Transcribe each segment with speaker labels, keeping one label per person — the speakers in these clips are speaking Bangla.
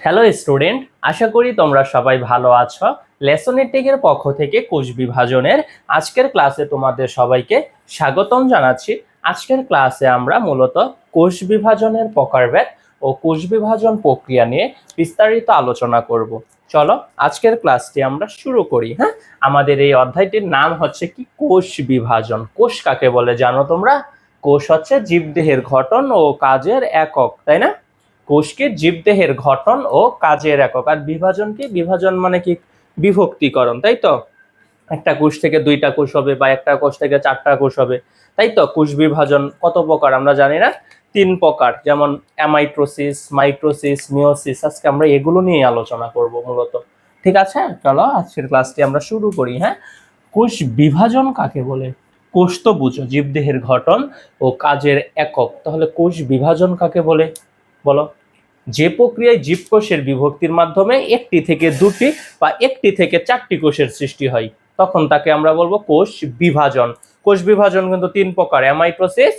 Speaker 1: হ্যালো স্টুডেন্ট, আশা করি তোমরা সবাই ভালো আছো। লেসনের টেকের পক্ষ থেকে কোষ বিভাজনের আজকের ক্লাসে তোমাদের সবাইকে স্বাগতম জানাচ্ছি। আজকের ক্লাসে আমরা মূলত কোষ বিভাজনের প্রকারভেদ ও কোষ বিভাজন প্রক্রিয়া নিয়ে বিস্তারিত আলোচনা করব। চলো আজকের ক্লাসটি আমরা শুরু করি। আমাদের এই অধ্যায়টির নাম হচ্ছে কি কোষ বিভাজন। কোষ কাকে বলে জানো তোমরা? কোষ হচ্ছে জীবদেহের গঠন ও কাজের একক, তাই না? কোষকে জীবদেহের গঠন ও কাজের একক। আর বিভাজন কি? বিভাজন মানে কি? বিভক্তিকরণ, তাই তো? একটা কোষ থেকে দুইটা কোষ হবে বা একটা কোষ থেকে চারটা কোষ হবে, তাই তো? কোষ বিভাজন কত প্রকার আমরা জানি না? 3 প্রকার, যেমন অ্যামাইটোসিস, মাইটোসিস, মিওসিস। আজকে আমরা এগুলো নিয়ে আলোচনা করব মূলত। ঠিক আছে, চলো আজকের ক্লাসটি আমরা শুরু করি। কোষ বিভাজন কাকে বলে? কোষ তো বুঝো, জীবদেহের গঠন ও কাজের একক। তাহলে কোষ বিভাজন কাকে বলে বলো? যে প্রক্রিয়ায় জীবকোষের বিভক্তির মাধ্যমে একটি থেকে দুটি বা একটি থেকে চারটি কোষের সৃষ্টি হয়, তখন তাকে আমরা বলবো কোষ বিভাজন। কোষ বিভাজন কিন্তু 3 প্রকার, অ্যামাইটোসিস,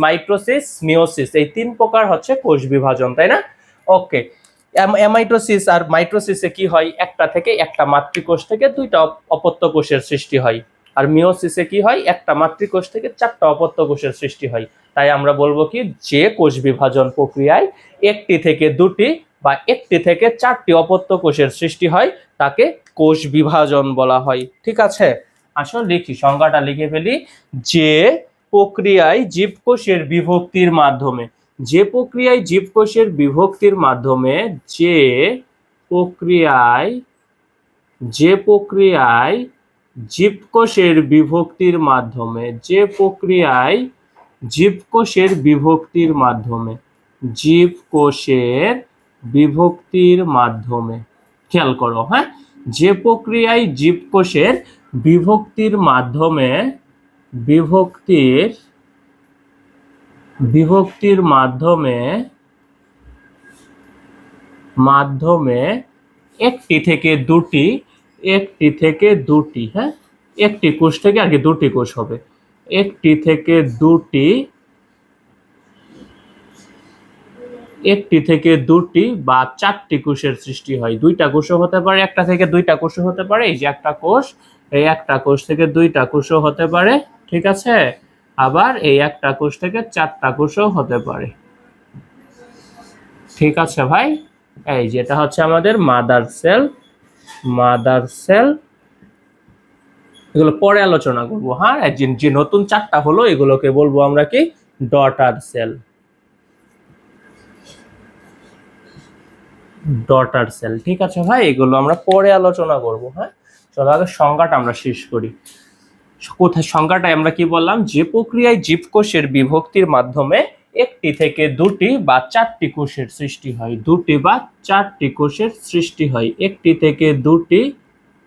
Speaker 1: মাইটোসিস, মিওসিস। এই 3 প্রকার হচ্ছে কোষ বিভাজন, তাই না? ওকে, অ্যামাইটোসিস আর মাইটোসিসে কি হয়? একটা থেকে একটা মাতৃকোষ থেকে দুইটা অপত্য কোষের সৃষ্টি হয়। আর মিওসিসে কি হয়? একটা মাতৃকোষ থেকে চারটা অপত্য কোষের সৃষ্টি হয়। তাই আমরা বলবো কি, যে কোষ বিভাজন প্রক্রিয়ায় একটি থেকে দুটি বা একটি থেকে চারটি অপত্য কোষের সৃষ্টি হয় তাকে কোষ বিভাজন বলা হয়। ঠিক আছে, আসলে লিখি, সংজ্ঞাটা লিখে ফেলি। যে প্রক্রিয়ায় জীবকোষের বিভক্তির মাধ্যমে, যে প্রক্রিয়ায় জীবকোষের বিভক্তির মাধ্যমে, যে প্রক্রিয়ায় জীবকোষের বিভক্তির মাধ্যমে, যে প্রক্রিয়ায় জীবকোষের বিভক্তির মাধ্যমে, জীবকোষের বিভক্তির মাধ্যমে, খেয়াল করো, যে প্রক্রিয়ায় জীবকোষের বিভক্তির মাধ্যমে, বিভক্তির মাধ্যমে একটি থেকে দুটি একটি কোষ থেকে আগে দুটি কোষ হবে, একটি থেকে দুটি বা চারটি কোষের সৃষ্টি হয়। দুইটা কোষও হতে পারে, একটা থেকে দুইটা কোষও হতে পারে। এই যে একটা কোষ, এই একটা কোষ থেকে দুইটা কোষও হতে পারে, ঠিক আছে? আবার এই একটা কোষ থেকে চারটা কোষও হতে পারে। ঠিক আছে ভাই? এই যেটা হচ্ছে আমাদের মাদার সেল। এগুলো পরে আলোচনা করবো। যে নতুন চারটা হলো এগুলোকে বলবো আমরা কি? Daughter cell. ঠিক আছে ভাই, এগুলো আমরা পরে আলোচনা করবো। চলো আগে সংজ্ঞাটা আমরা শেষ করি। কোথায় সংজ্ঞাটা আমরা কি বললাম? যে প্রক্রিয়ায় জীবকোষের বিভক্তির মাধ্যমে একটি থেকে দুটি বা চারটি কোষের সৃষ্টি হয়, দুটি বা চারটি কোষের সৃষ্টি হয়, একটি থেকে দুটি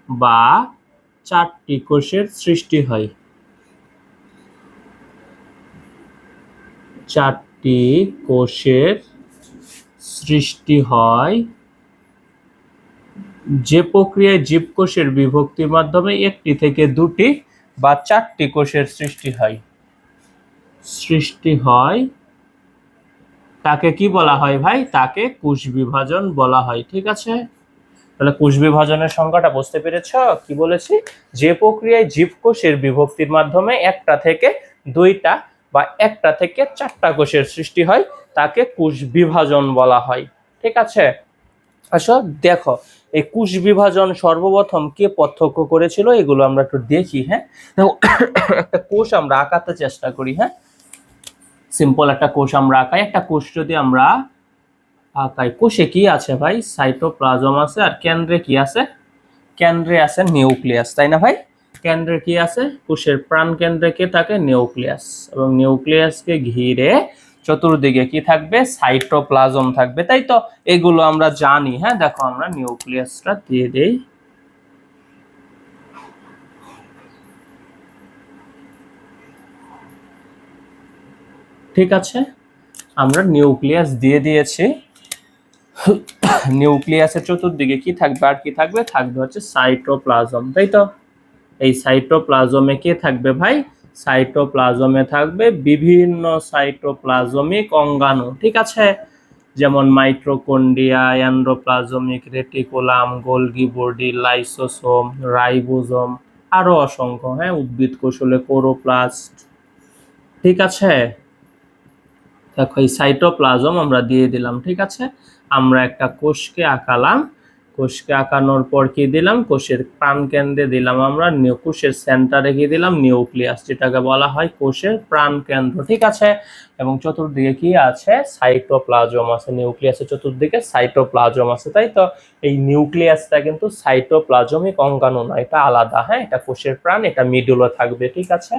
Speaker 1: বা চারটি কোষের সৃষ্টি হয়, চারটি কোষের সৃষ্টি হয়। যে প্রক্রিয়ায় জীবকোষের বিভক্তির মাধ্যমে একটি থেকে দুটি বা চারটি কোষের সৃষ্টি হয় তাকে কি বলা হয় ভাই? তাকে কোষ বিভাজন বলা হয়। ঠিক আছে, তাহলে কোষ বিভাজনের সংজ্ঞাটা বুঝতে পেরেছো? কি বলেছি? যে প্রক্রিয়ায় জীবকোষের বিভক্তির মাধ্যমে একটা থেকে দুইটা বা একটা থেকে চারটা কোষের সৃষ্টি হয় তাকে কোষ বিভাজন বলা হয়। ঠিক আছে, আচ্ছা দেখো, এই কোষ বিভাজন সর্বপ্রথম কে প্রত্যক্ষ করেছিল এগুলো আমরা একটু দেখি। একটা কোষ আমরা আঁকাতে চেষ্টা করি। সিম্পল একটা কোষ আমরা আঁকাই। একটা কোষ যদি আমরা আঁকাই, কোষে কি আছে ভাই? সাইটোপ্লাজম আছে। আর কেন্দ্রে কি আছে? কেন্দ্রে আছে নিউক্লিয়াস, তাই না ভাই? কেন্দ্রে কি আছে? কোষের প্রাণ কেন্দ্রে কে থাকে? নিউক্লিয়াস। এবং নিউক্লিয়াসকে ঘিরে চতুর্দিকে কি থাকবে? সাইটোপ্লাজম থাকবে, তাই তো? এগুলো আমরা জানি। দেখো আমরা নিউক্লিয়াসটা দিয়ে দেই। ঠিক আছে, আমরা নিউক্লিয়াস দিয়ে দিয়েছি। নিউক্লিয়াসের চতুর্দিকে কি থাকবে? আর কি থাকবে? থাকবে হচ্ছে সাইটোপ্লাজম, তাই তো? এই সাইটোপ্লাজমে কে থাকবে ভাই? সাইটোপ্লাজমে থাকবে বিভিন্ন সাইটোপ্লাজমিক অঙ্গাণু। ঠিক আছে, যেমন mitochondria, endoplasmic reticulum, Golgi body, lysosome, ribosome, আরো অসংখ্য। হ্যাঁ, উদ্ভিদ কোষে ক্লোরোপ্লাস্ট। ঠিক আছে, দেখো এই সাইটোপ্লাজম আমরা দিয়ে দিলাম। ঠিক আছে, আমরা একটা কোষকে আঁকালাম। কোষকে আঁকানোর পর কি দিলাম, কোষের প্রাণকেন্দ্রে দিলাম আমরা কোষের সেন্টারে কি দিলাম, নিউক্লিয়াস, যেটাকে বলা হয় কোষের প্রাণকেন্দ্র। ঠিক আছে, এবং চতুর্দিকে কি আছে, সাইটোপ্লাজম আছে। নিউক্লিয়াসের চতুর্দিকে সাইটোপ্লাজম আছে, তাই তো। এই নিউক্লিয়াসটা কিন্তু সাইটোপ্লাজমিক অঙ্গাণু নয়, এটা আলাদা। হ্যাঁ, এটা কোষের প্রাণ, এটা মিডুলে থাকবে। ঠিক আছে,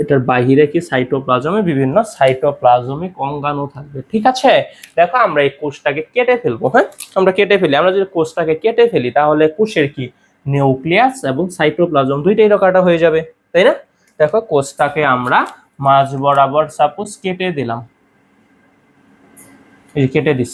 Speaker 1: এটার বাহিরে কি সাইটোপ্লাজমে বিভিন্ন সাইটোপ্লাজমিক অঙ্গাণু থাকবে। ঠিক আছে, দেখো আমরা এই কোষটাকে কেটে ফেলবো। হ্যাঁ, আমরা কেটে ফেলি। আমরা যদি কোষটাকে কেটে ফেলি তাহলে কোষের কি নিউক্লিয়াস এবং সাইটোপ্লাজম দুইটাই কাটা হয়ে যাবে, তাই না? দেখো কোষটাকে আমরা মাঝ বরাবর সাপোজ কেটে দিলাম, এই কেটে দিস।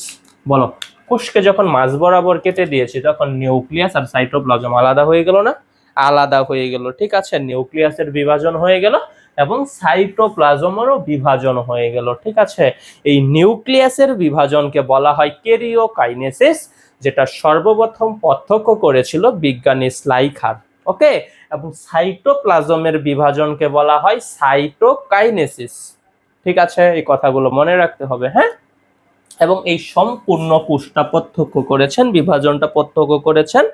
Speaker 1: বলো, কোষকে যখন মাঝ বরাবর কেটে দিয়েছি তখন নিউক্লিয়াস আর সাইটোপ্লাজম আলাদা হয়ে গেল না? আলাদা হয়ে গেল। ঠিক আছে, নিউক্লিয়াসের বিভাজন হয়ে গেল এবং সাইটোপ্লাজমেরও বিভাজন হয়ে গেল। ঠিক আছে, এই নিউক্লিয়াসের বিভাজনকে বলা হয় কেরিওকাইনেসিস, যেটা সর্বপ্রথম প্রত্যক্ষ করেছিল বিজ্ঞানী স্লাইখার। ওকে, এবং সাইটোপ্লাজমের বিভাজনকে বলা হয় সাইটোকাইনেসিস। ঠিক আছে, এই কথাগুলো মনে রাখতে হবে। হ্যাঁ, এবং এই সম্পূর্ণ কোষটা প্রত্যক্ষ করেছেন, বিভাজনটা প্রত্যক্ষ করেছেন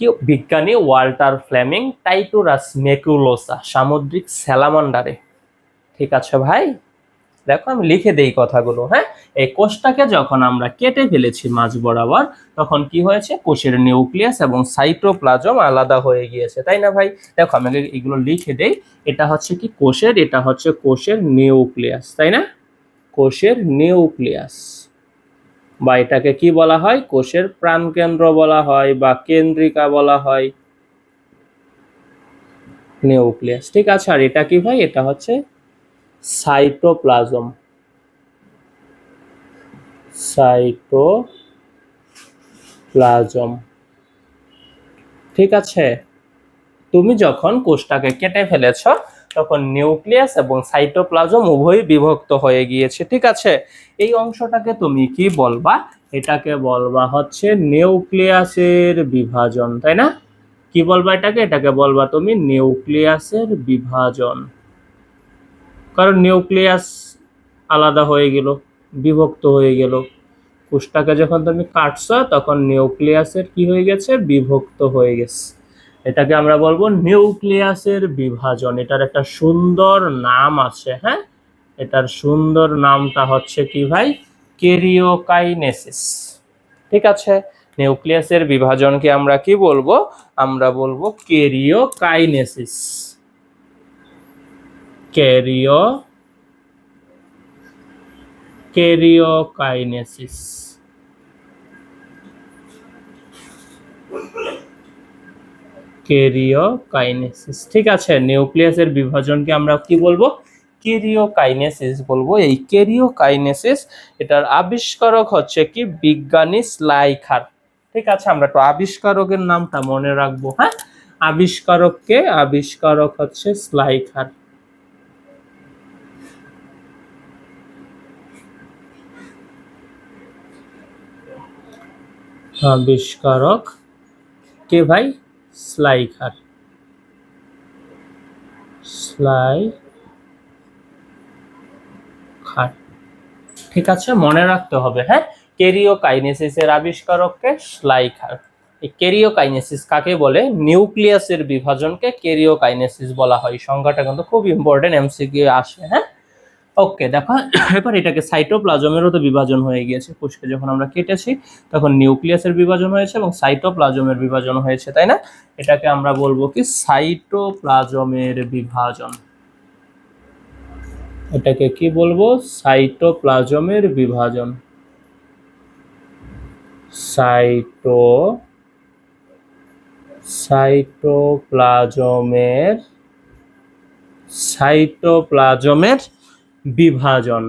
Speaker 1: কি বিজ্ঞানী ওয়াল্টার ফ্লেমিং টাইটুরাস মেকুলোসা সামুদ্রিক স্যালামান্ডারে। ঠিক আছে ভাই, দেখো আমি লিখে দেই কথাগুলো। হ্যাঁ, এই কোষটাকে যখন আমরা কেটে ফেলেছি মাঝ বরাবর, তখন কি হয়েছে, কোষের নিউক্লিয়াস এবং সাইটোপ্লাজম আলাদা হয়ে গিয়েছে, তাই না ভাই? দেখো আমি এগুলো লিখে দেই। এটা হচ্ছে কি কোষের, এটা হচ্ছে কোষের নিউক্লিয়াস, তাই না? কোষের নিউক্লিয়াস, বা এটাকে কি বলা হয়, কোষের প্রাণকেন্দ্র বলা হয় বা কেন্দ্রিকা বলা হয়, নিউক্লিয়াস। ঠিক আছে, আর এটা কি ভাই, এটা হচ্ছে সাইটোপ্লাজম। সাইটোপ্লাজম। ঠিক আছে, তুমি যখন কোষটাকে কেটে ফেলেছ তখন নিউক্লিয়াস এবং সাইটোপ্লাজম উভয়ই বিভক্ত হয়ে গিয়েছে। ঠিক আছে, এই অংশটাকে তুমি কি বলবা, এটাকে বলবা হচ্ছে নিউক্লিয়াসের বিভাজন, তাই না? কি বলবা এটাকে, এটাকে বলবা তুমি নিউক্লিয়াসের বিভাজন, কারণ নিউক্লিয়াস আলাদা হয়ে গেল, বিভক্ত হয়ে গেল। কোষটাকে যখন তুমি কাটছো তখন নিউক্লিয়াসের কি হয়ে গেছে, বিভক্ত হয়ে গেছে। এটাকে আমরা বলবো নিউক্লিয়াসের বিভাজন। এটার একটা সুন্দর নাম আছে। হ্যাঁ, এটার সুন্দর নামটা হচ্ছে কি ভাই, কেরিওকাইনেসিস। ঠিক আছে, নিউক্লিয়াসের বিভাজনকে আমরা কি বলবো, আমরা বলবো কেরিওকাইনেসিস। কেরিওকাইনেসিস। কেরিওকাইনেসিস। ঠিক আছে, নিউক্লিয়াসের বিভাজনকে আমরা কি বলবো, কেরিওকাইনেসিস বলবো। এই কেরিওকাইনেসিস, এটার আবিষ্কারক হচ্ছে কি বিজ্ঞানী স্লাইখার। ঠিক আছে, আমরা তো আবিষ্কারকের নামটা মনে রাখবো। হ্যাঁ, আবিষ্কারক হচ্ছে স্লাইখার। আবিষ্কারক কে ভাই, স্লাইখার। ঠিক আছে, মনে রাখতে হবে। হ্যাঁ, কেরিওকাইনেসিসের আবিষ্কারককে স্লাইখার। এই কেরিওকাইনেসিস কাকে বলে, নিউক্লিয়াসের বিভাজনকে কেরিওকাইনেসিস বলা হয়। সংজ্ঞাটা কিন্তু খুব ইম্পর্টেন্ট, এমসিকিউ আসে। হ্যাঁ, ওকে, দেখো এবার এটাকে সাইটোপ্লাজমেরও তো বিভাজন হয়ে গিয়েছে। কোষকে যখন আমরা কেটেছি তখন নিউক্লিয়াসের বিভাজন হয়েছে এবং সাইটোপ্লাজমের বিভাজন হয়েছে, তাই না? এটাকে আমরা বলবো কি সাইটোপ্লাজমের বিভাজন। এটাকে কি বলবো, সাইটোপ্লাজমের বিভাজন। সাইটোপ্লাজমের বিভাজন।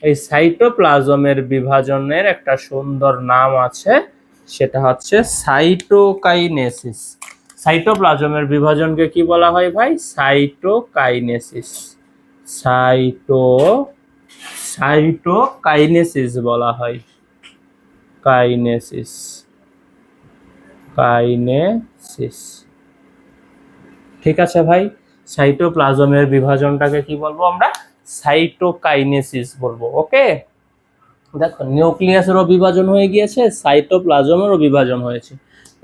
Speaker 1: এই সাইটোপ্লাজমের বিভাজনের একটা সুন্দর নাম আছে, সেটা হচ্ছে সাইটোকাইনেসিস। সাইটোপ্লাজমের বিভাজনকে কি বলা হয় ভাই, সাইটোকাইনেসিস। সাইটোকাইনেসিস বলা হয়। Kinesis, kinesis. ঠিক আছে ভাই, সাইটোপ্লাজমের বিভাজনটাকে কি বলবো আমরা? সাইটোকাইনেসিস বলবো। ওকে, দেখো নিউক্লিয়াসেরও বিভাজন হয়ে গিয়েছে, সাইটোপ্লাজমেরও বিভাজন হয়েছে।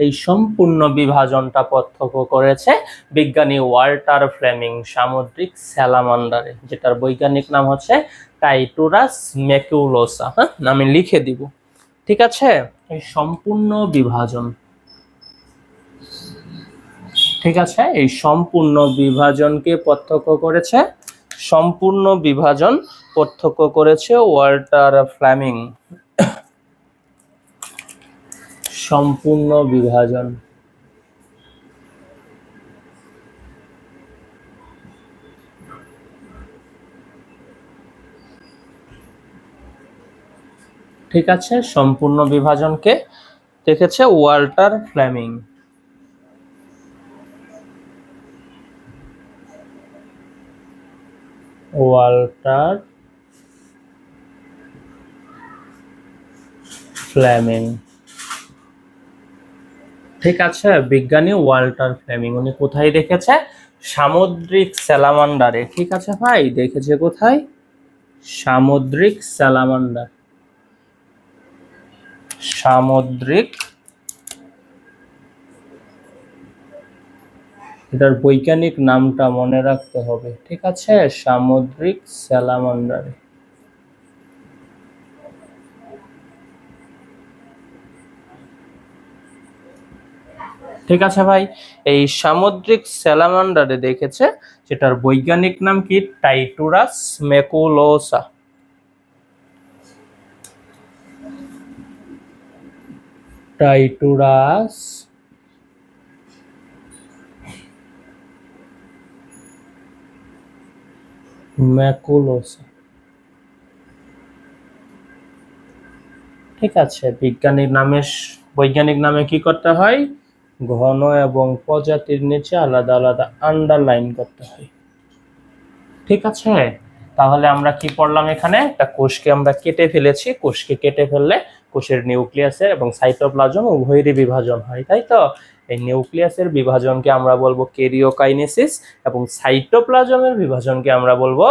Speaker 1: এই সম্পূর্ণ বিভাজনটা প্রত্যক্ষ করেছে বিজ্ঞানী ওয়াল্টার ফ্লেমিং সামুদ্রিক স্যালামান্ডারে, যেটার বৈজ্ঞানিক নাম হচ্ছে টাইটুরাস ম্যাকুলোসা। হ্যাঁ, আমি লিখে দিব। ঠিক আছে, এই সম্পূর্ণ বিভাজন, ঠিক আছে, এই সম্পূর্ণ বিভাজনকে প্রত্যক্ষ করেছে, সম্পূর্ণ বিভাজন প্রত্যক্ষ করেছে ওয়াল্টার ফ্লেমিং। সম্পূর্ণ বিভাজন, ঠিক আছে, সম্পূর্ণ বিভাজনকে দেখেছে ওয়াল্টার ফ্লেমিং। ওয়াল্টার ফ্লেমিং, ঠিক আছে, বিজ্ঞানী ওয়াল্টার ফ্লেমিং উনি কোথায় দেখেছে? সামুদ্রিক স্যালামান্ডারে। ঠিক আছে ভাই, দেখেছে কোথায়? সামুদ্রিক স্যালামান্ডার, সামুদ্রিক, এটার বৈজ্ঞানিক নামটা মনে রাখতে হবে। ঠিক আছে, সামুদ্রিক স্যালামান্ডারে। ঠিক আছে ভাই, এই সামুদ্রিক স্যালামান্ডারে দেখেছে, যেটার বৈজ্ঞানিক নাম কি? টাইটুরাস ম্যাকুলোসা। টাইটুরাস ম্যাকুলোসা। ঠিক আছে, বৈজ্ঞানিক নামে কি করতে হয়? ঘন এবং প্রজাতির নিচে আলাদা আলাদা আন্ডারলাইন করতে হয়। ঠিক আছে, তাহলে আমরা কি পড়লাম? এখানে একটা কোষকে আমরা কেটে ফেলেছি, কোষকে কেটে ফেললে কোষের নিউক্লিয়াসের এবং সাইটোপ্লাজম উভয়েরই বিভাজন হয়, তাই তো? এই নিউক্লিয়াসের বিভাজনকে আমরা বলবো কেরিওকাইনেসিস এবং সাইটোপ্লাজমের বিভাজনকে আমরা বলবো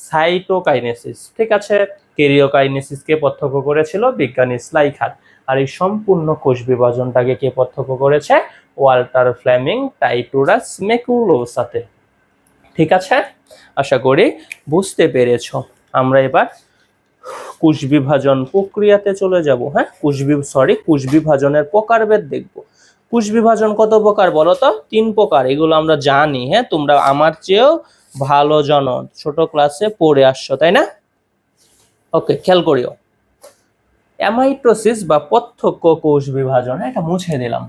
Speaker 1: সাইটোকাইনেসিস। ঠিক আছে, কেরিওকাইনেসিসকে প্রত্যক্ষ করেছিল বিজ্ঞানী শ্লাইখার, আর এই সম্পূর্ণ কোষ বিভাজনটাকে কে প্রত্যক্ষ করেছে? ওয়াল্টার ফ্লেমিং টাইটুরাস ম্যাকুলোসাতে। ঠিক আছে, আশা করি বুঝতে পেরেছ। আমরা এবার কোষ বিভাজন প্রক্রিয়াতে চলে যাব। হ্যাঁ, কোষ বিভাজনের প্রকারভেদ দেখব। কোষ বিভাজন কত প্রকার বলো তো? 3 প্রকার, এগুলো আমরা জানি। হ্যাঁ, তোমরা আমার চেয়েও ভালো জানো, ছোট ক্লাসে পড়ে আসছো, তাই না? ওকে, খেয়াল করিও। অ্যামাইটোসিস বা প্রত্যক্ষ কোষ বিভাজন, এটা মুছে দিলাম।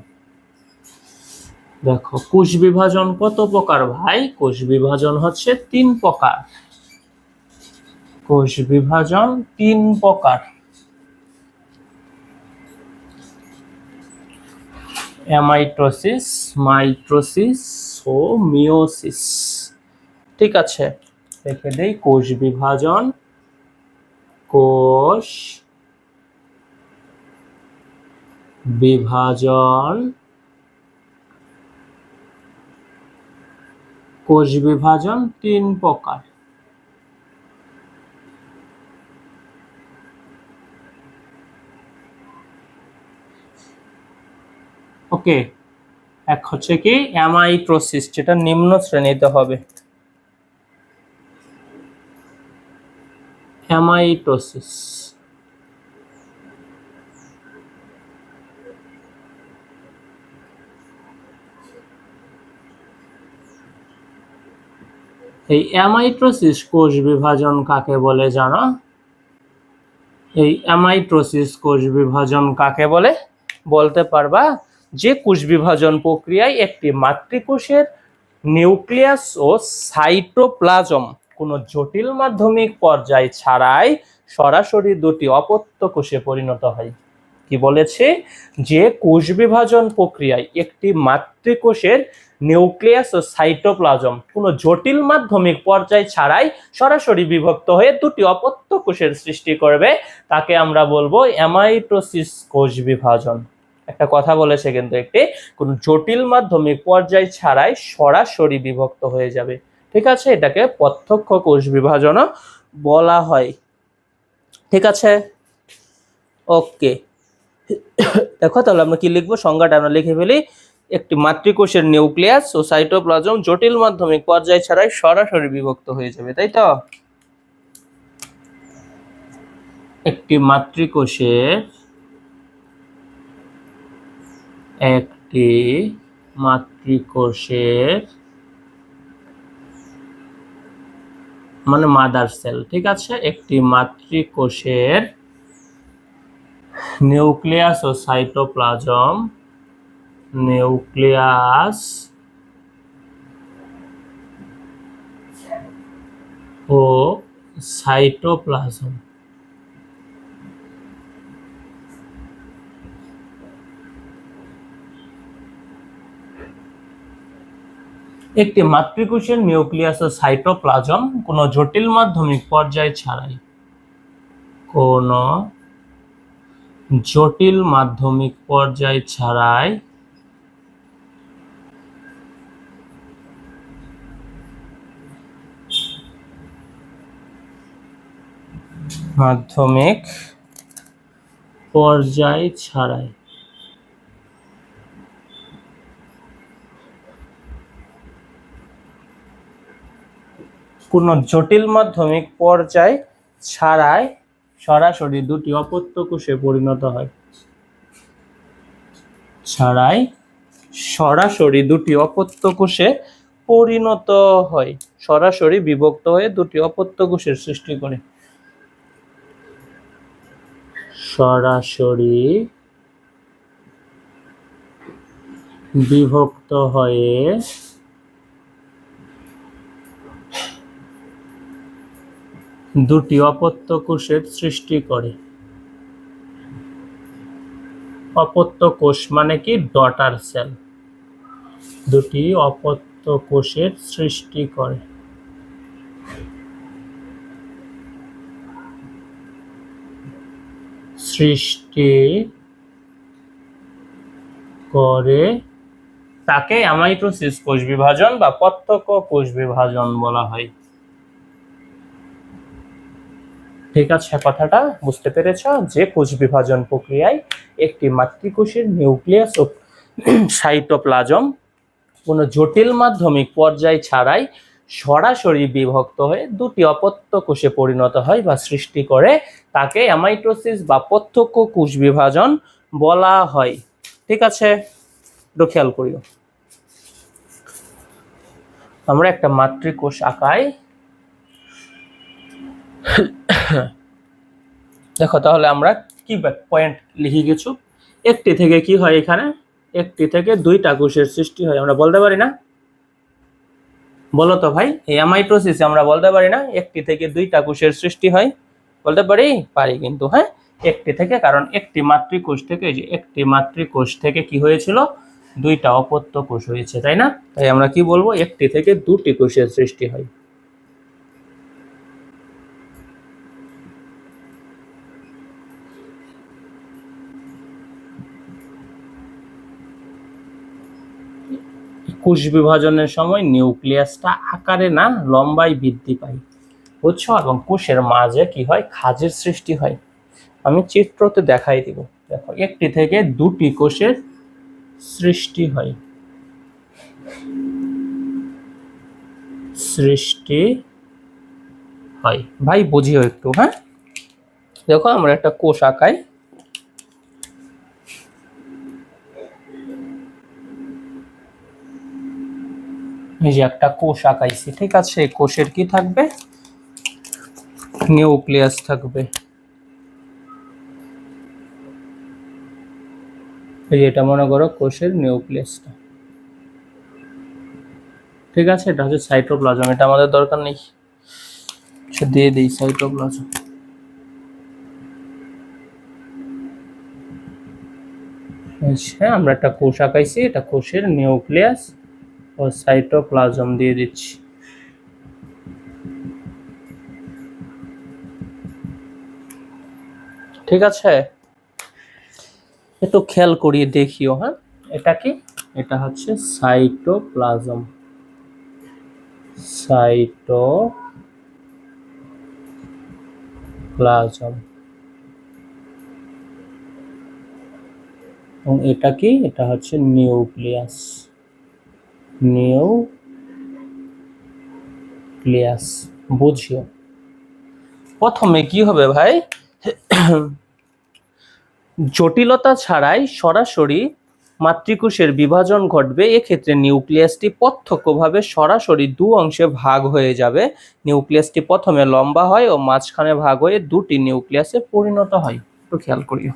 Speaker 1: দেখো কোষ বিভাজন কত প্রকার ভাই? কোষ বিভাজন হচ্ছে 3 প্রকার। কোষ বিভাজন 3 প্রকার। অ্যামাইটোসিস, মাইটোসিস ও মিওসিস। ঠিক আছে, দেখে দেই। কোষ বিভাজন, কোষ বিভাজন, কোষ বিভাজন 3 প্রকার। ওকে, এক হচ্ছে কি অ্যামাইটোসিস, যেটা নিম্ন শ্রেণীতে হবে। অ্যামাইটোসিস, এই অ্যামাইটোসিস কোষ বিভাজন কাকে বলে জানো? এই অ্যামাইটোসিস কোষ বিভাজন কাকে বলে বলতে পারবা? যে কোষ বিভাজন প্রক্রিয়ায় একটি মাতৃকোষের নিউক্লিয়াস ও সাইটোপ্লাজম কোনো জটিল মাধ্যমিক পর্যায় ছাড়াই সরাসরি দুটি অপত্য কোষে পরিণত হয়। কি বলেছে? যে কোষ বিভাজন প্রক্রিয়ায় একটি মাতৃকোষের নিউক্লিয়াস ও সাইটোপ্লাজম কোনো জটিল মাধ্যমিক পর্যায় ছাড়াই সরাসরি বিভক্ত হয়ে দুটি অপত্য কোষের সৃষ্টি করবে, তাকে আমরা বলবো অ্যামাইটোসিস কোষ বিভাজন। একটা কথা বলেছে কিন্তু, একটি কোন জটিল মাধ্যমিক পর্যায় ছাড়াই সরাসরি বিভক্ত হয়ে যাবে, ঠিক আছে, এটাকে প্রত্যক্ষ কোষ বিভাজনও বলা হয়। ঠিক আছে, ওকে। দেখো তাহলে আমরা কি লিখবো, সংজ্ঞাটা আমরা লিখে ফেলি। একটি মাতৃকোষের নিউক্লিয়াস ও সাইটোপ্লাজম জটিল মাধ্যমিক পর্যায় ছাড়াই সরাসরি বিভক্ত হয়ে যাবে, তাই তো। একটি মাতৃকোষের মানে মাদার সেল, ঠিক আছে, একটি মাতৃকোষের নিউক্লিয়াস ও সাইটোপ্লাজম একটি মাতৃকোষের নিউক্লিয়াস ও সাইটোপ্লাজম কোনো জটিল মাধ্যমিক পর্যায় ছাড়াই সরাসরি দুটি অপত্য কোষে পরিণত হয়, সরাসরি বিভক্ত হয়ে দুটি অপত্য কোষের সৃষ্টি করে, সরাসরি বিভক্ত হয়ে দুটি অপত্য কোষের সৃষ্টি করে। অপত্য কোষ মানে কি, ডটার সেল, দুটি অপত্য কোষের সৃষ্টি করে। তাকে অ্যামাইটোসিস কোষ বিভাজন বা প্রত্যক্ষ কোষ বিভাজন বলা হয়। ঠিক আছে, কথাটা বুঝতে পেরেছ যে কোষ বিভাজন প্রক্রিয়ায় একটি মাতৃকোষের নিউক্লিয়াস ও সাইটোপ্লাজম কোনো জটিল মাধ্যমিক পর্যায় ছাড়াই সরাসরি বিভক্ত হয়ে দুটি অপত্য কোষে পরিণত হয় বা সৃষ্টি করে, তাকে অ্যামাইটোসিস বা প্রত্যক্ষ কোষ বিভাজন বলা হয়। ঠিক আছে, একটু খেয়াল করিও। আমরা একটা মাতৃকোষ আঁকাই। দেখো তাহলে আমরা কি পয়েন্ট লিখে গেছো, একটি থেকে কি হয়, এখানে একটি থেকে দুইটা কোষের সৃষ্টি হয়, আমরা বলতে পারি না? বলো তো ভাই, এই অ্যামাইটোসিসে আমরা বলতে পারি না একটি থেকে দুইটা কোষের সৃষ্টি হয়? বলতে পারি কিন্তু, হ্যাঁ, একটি থেকে, কারণ একটি মাতৃকোষ থেকে কি হয়েছিল, দুইটা অপত্য কোষ হয়েছে, তাই না? তাই আমরা কি বলবো, একটি থেকে দুটি কোষের সৃষ্টি হয়। কোষ বিভাজনের সময় নিউক্লিয়াসটা আকারে না লম্বায় বৃদ্ধি পায়, বুঝছো, এবং কোষের মাঝে কি হয়, খাঁজের সৃষ্টি হয়। আমি চিত্রতে দেখাই দিব। দেখো, একটি থেকে দুটি কোষের সৃষ্টি হয়, ভাই বুঝিও একটু, হ্যাঁ। দেখো আমরা একটা কোষ আঁকাই। এই যে একটা কোষ আঁকাইছি, ঠিক আছে, কোষের কি থাকবে, নিউক্লিয়াস থাকবে। এই যে এটা মনে করো কোষের নিউক্লিয়াসটা, ঠিক আছে, এটা হচ্ছে সাইটোপ্লাজম, এটা আমাদের দরকার নেই, দিয়ে দিই সাইটোপ্লাজম। আমরা একটা কোষ আঁকাইছি, এটা কোষের নিউক্লিয়াস ও সাইটোপ্লাজম দিয়ে দিচ্ছি। ঠিক আছে, একটু খেয়াল করিয়ে দেখিও। হ্যাঁ, এটা কি? এটা হচ্ছে সাইটোপ্লাজম। সাইটোপ্লাজম। এবং এটা কি? এটা হচ্ছে নিউক্লিয়াস। নিউক্লিয়াস বুঝিও। প্রথমে কি হবে ভাই, জটিলতা ছাড়াই সরাসরি মাতৃকোষের বিভাজন ঘটবে। এক্ষেত্রে নিউক্লিয়াসটি প্রত্যক্ষভাবে সরাসরি দু অংশে ভাগ হয়ে যাবে। নিউক্লিয়াসটি প্রথমে লম্বা হয় ও মাঝখানে ভাগ হয়ে দুটি নিউক্লিয়াসে পরিণত হয়। একটু খেয়াল করিও।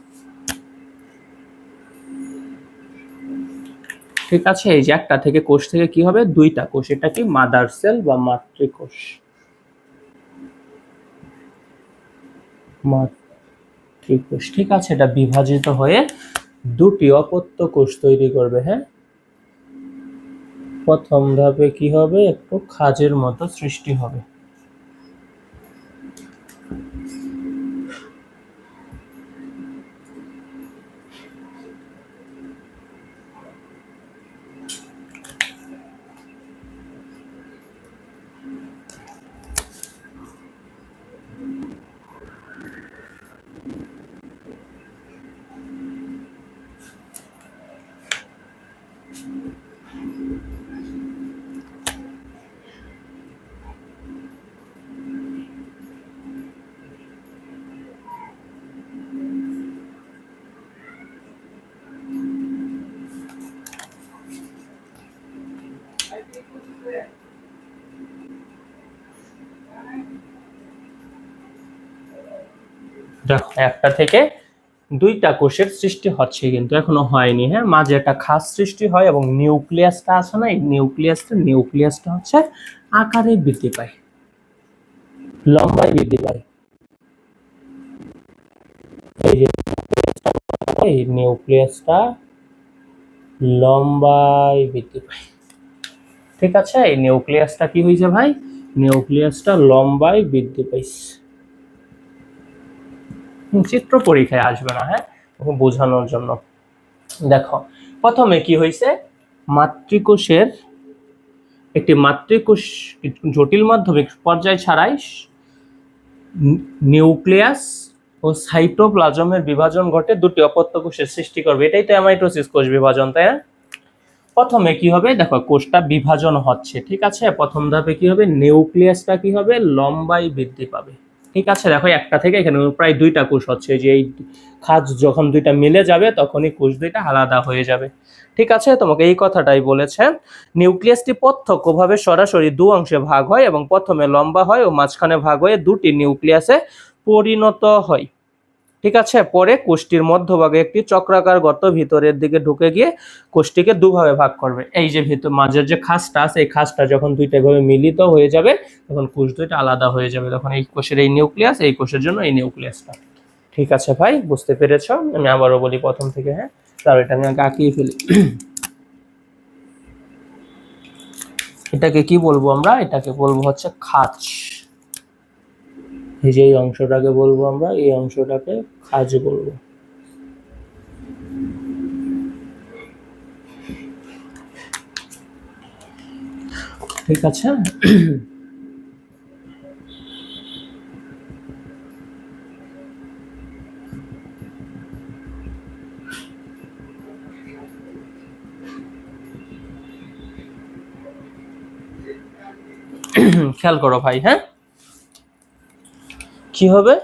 Speaker 1: ঠিক আছে, এই যে একটা থেকে কোষ থেকে কি হবে? দুইটা কোষ। এটা কি? মাদার সেল বা মাতৃকোষ। মাতৃকোষ। ঠিক আছে, এটা বিভাজিত হয়ে দুটি অপত্য কোষ তৈরি করবে। হ্যাঁ, প্রথম ধাপে কি হবে? একটু খাঁজের মতো সৃষ্টি হবে। দেখো, একটা থেকে দুইটা কোষের সৃষ্টি হচ্ছে, কিন্তু এখনো হয়নি। হ্যাঁ, মাঝে একটা খাস সৃষ্টি হয় এবং নিউক্লিয়াসটা আছে না, এই নিউক্লিয়াসটা হচ্ছে আকারে বৃদ্ধি পায়, লম্বায় বৃদ্ধি পায়। এই যে এই নিউক্লিয়াসটা লম্বায় বৃদ্ধি পায়। ঠিক আছে, এই নিউক্লিয়াসটা কি হয়েছে ভাই? নিউক্লিয়াসটা লম্বায় বৃদ্ধি পাইছে। চিত্র পরীক্ষায় আসবে না, হ্যাঁ, বোঝানোর জন্য। দেখো, প্রথমে কি হয়েছে? মাতৃকোষের একটি মাতৃকোষ জটিল মাধ্যমিক পর্যায় ছাড়াই নিউক্লিয়াস ও সাইটোপ্লাজমের বিভাজন ঘটে দুটি অপত্য কোষের সৃষ্টি করবে। এটাই তো অ্যামাইটোসিস, কোষ বিভাজন, তাই না? প্রথমে কি হবে? দেখো, কোষটা বিভাজন হচ্ছে। ঠিক আছে, প্রথম ধাপে কি হবে? নিউক্লিয়াসটা কি হবে? লম্বায় বৃদ্ধি পাবে। ঠিক আছে, দেখো একটা থেকে এখানে প্রায় দুইটা কোষ হচ্ছে। যে এই খাঁজ যখন দুইটা মিলে যাবে তখনই কোষ দুইটা আলাদা হয়ে যাবে। ঠিক আছে, তোমাকে এই কথাটাই বলেছে। নিউক্লিয়াসটি প্রত্যক্ষভাবে সরাসরি দু অংশে ভাগ হয় এবং প্রথমে লম্বা হয় ও মাঝখানে ভাগ হয়ে দুটি নিউক্লিয়াসে পরিণত হয়। ঠিক আছে, পরে কোষটির মধ্যভাগে একটি চক্রাকার গর্ত ভিতরের দিকে ঢুকে গিয়ে কোষটিকে দুভাবে ভাগ করবে। এই যে ভিতর মাঝের যে খাঁজটা আছে, এই খাঁজটা যখন দুইটা ভাবে মিলিত হয়ে যাবে তখন কোষ দুইটা আলাদা হয়ে যাবে। তখন এই কোষের এই নিউক্লিয়াস, এই কোষের জন্য এই নিউক্লিয়াসটা। ঠিক আছে ভাই, বুঝতে পেরেছ? আমি আবারও বলি প্রথম থেকে। হ্যাঁ, তাহলে এটা আমি আগে আঁকিয়ে ফেলি। এটাকে কি বলবো আমরা? এটাকে বলবো হচ্ছে খাঁজ। এই যে এই অংশটাকে বলবো আমরা, এই অংশটাকে খাঁজ বলবো। ঠিক আছে, খেয়াল করো ভাই। হ্যাঁ, কি হবে?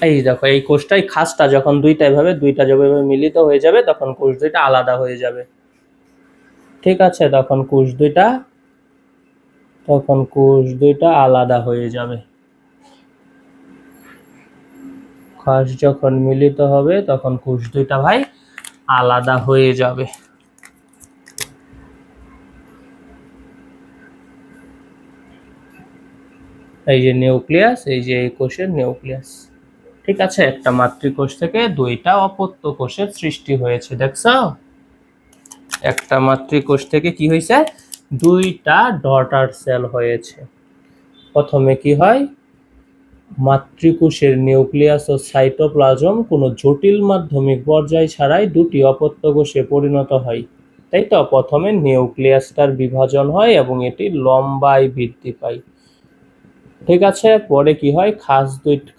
Speaker 1: এই দেখো, এই কোষটাই খাঁজটা যখন দুইটা যেভাবে মিলিত হয়ে যাবে তখন কোষ দুইটা আলাদা হয়ে যাবে। ঠিক আছে, তখন কোষ দুইটা আলাদা হয়ে যাবে। খাঁজ যখন মিলিত হবে তখন কোষ দুইটা ভাই আলাদা হয়ে যাবে। এই যে নিউক্লিয়াস, এই যে এই কোষের নিউক্লিয়াস। ঠিক আছে, একটা মাতৃকোষ থেকে দুইটা অপত্য কোষের সৃষ্টি হয়েছে, দেখছো? একটা মাতৃকোষ থেকে কি হয়েছে, দুইটা ডটার সেল হয়েছে। প্রথমে কি হয়, মাতৃকোষের নিউক্লিয়াস ও সাইটোপ্লাজম কোনো জটিল মাধ্যমিক পর্যায় ছাড়াই দুটি অপত্য কোষে পরিণত হয়। তাই তো, প্রথমে নিউক্লিয়াসটার বিভাজন হয় এবং এটি লম্বায় বৃদ্ধি পায়। ঠিক আছে, পরে কি হয়,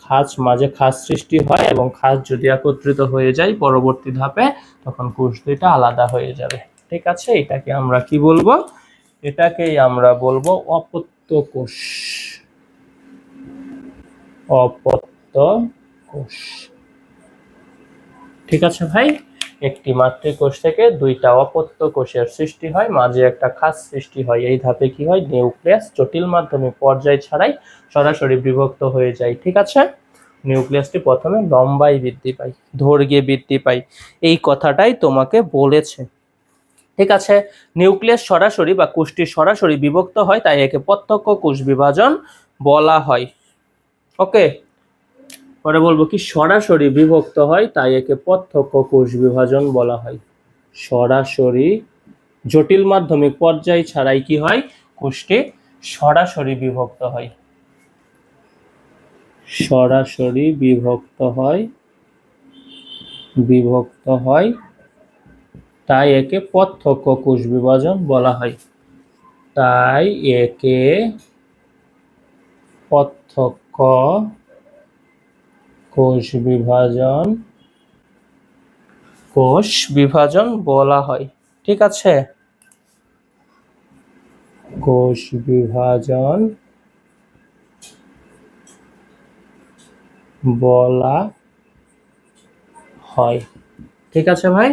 Speaker 1: খাঁজ মাঝে খাঁজ সৃষ্টি হয় এবং খাঁজ যদি একত্রিত হয়ে যায় পরবর্তী ধাপে, তখন কোষ দুইটা আলাদা হয়ে যাবে। ঠিক আছে, এটাকে আমরা কি বলবো, এটাকেই আমরা বলবো অপত্য কোষ। অপত্য কোষ। ঠিক আছে ভাই, একটি মাতৃকোষ থেকে দুইটা অপত্য কোষের সৃষ্টি হয়, মাঝে একটা খাঁজ সৃষ্টি হয়। এই ধাপে কি হয়, নিউক্লিয়াস জটিল মাধ্যমিক পর্যায় ছাড়াই সরাসরি বিভক্ত হয়ে যায়। ঠিক আছে, নিউক্লিয়াসটি প্রথমে লম্বায় বৃদ্ধি পায়, দৈর্ঘ্যে বৃদ্ধি পায়, এই কথাটাই তোমাকে বলেছে। ঠিক আছে, নিউক্লিয়াস সরাসরি বা কোষটি সরাসরি বিভক্ত হয়, তাই একে প্রত্যক্ষ কোষ বিভাজন বলা হয়। ওকে, পরে বলবো কি, সরাসরি বিভক্ত হয় তাই একে প্রত্যক্ষ কোষ বিভাজন বলা হয়। সরাসরি, জটিল মাধ্যমিক পর্যায় ছাড়াই কি হয়, কোষটি সরাসরি বিভক্ত হয়। সরাসরি বিভক্ত হয় তাই একে প্রত্যক্ষ কোষ বিভাজন বলা হয়। তাই একে প্রত্যক্ষ কোষ বিভাজন বলা হয়। ঠিক আছে, কোষ বিভাজন বলা হয়। ঠিক আছে ভাই,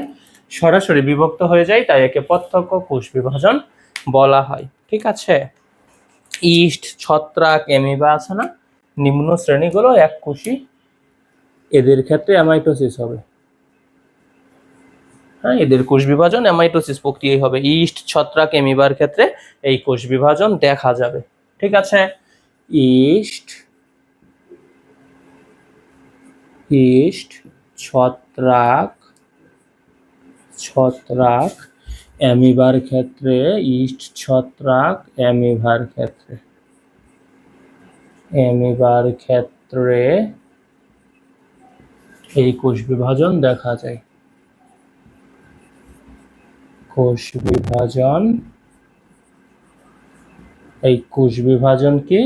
Speaker 1: সরাসরি বিভক্ত হয়ে যায় তাই একে প্রত্যক্ষ কোষ বিভাজন বলা হয়। ঠিক আছে, ইস্ট, ছত্রাক, অ্যামিবা আছে না, নিম্ন শ্রেণীগুলো এক কোষী, এদের ক্ষেত্রে অ্যামাইটোসিস হবে। হ্যাঁ, এদের কোষ বিভাজন অ্যামাইটোসিস প্রক্রিয়ায় হবে। ইস্ট, ছত্রাক, অ্যামিবার ক্ষেত্রে এই কোষ বিভাজন দেখা যাবে। ঠিক আছে, ইস্ট, ছত্রাক, অ্যামিবার ক্ষেত্রে, ইস্ট, ছত্রাক, অ্যামিবার ক্ষেত্রে এই কোষ বিভাজন দেখা যায়। কোষ বিভাজনকে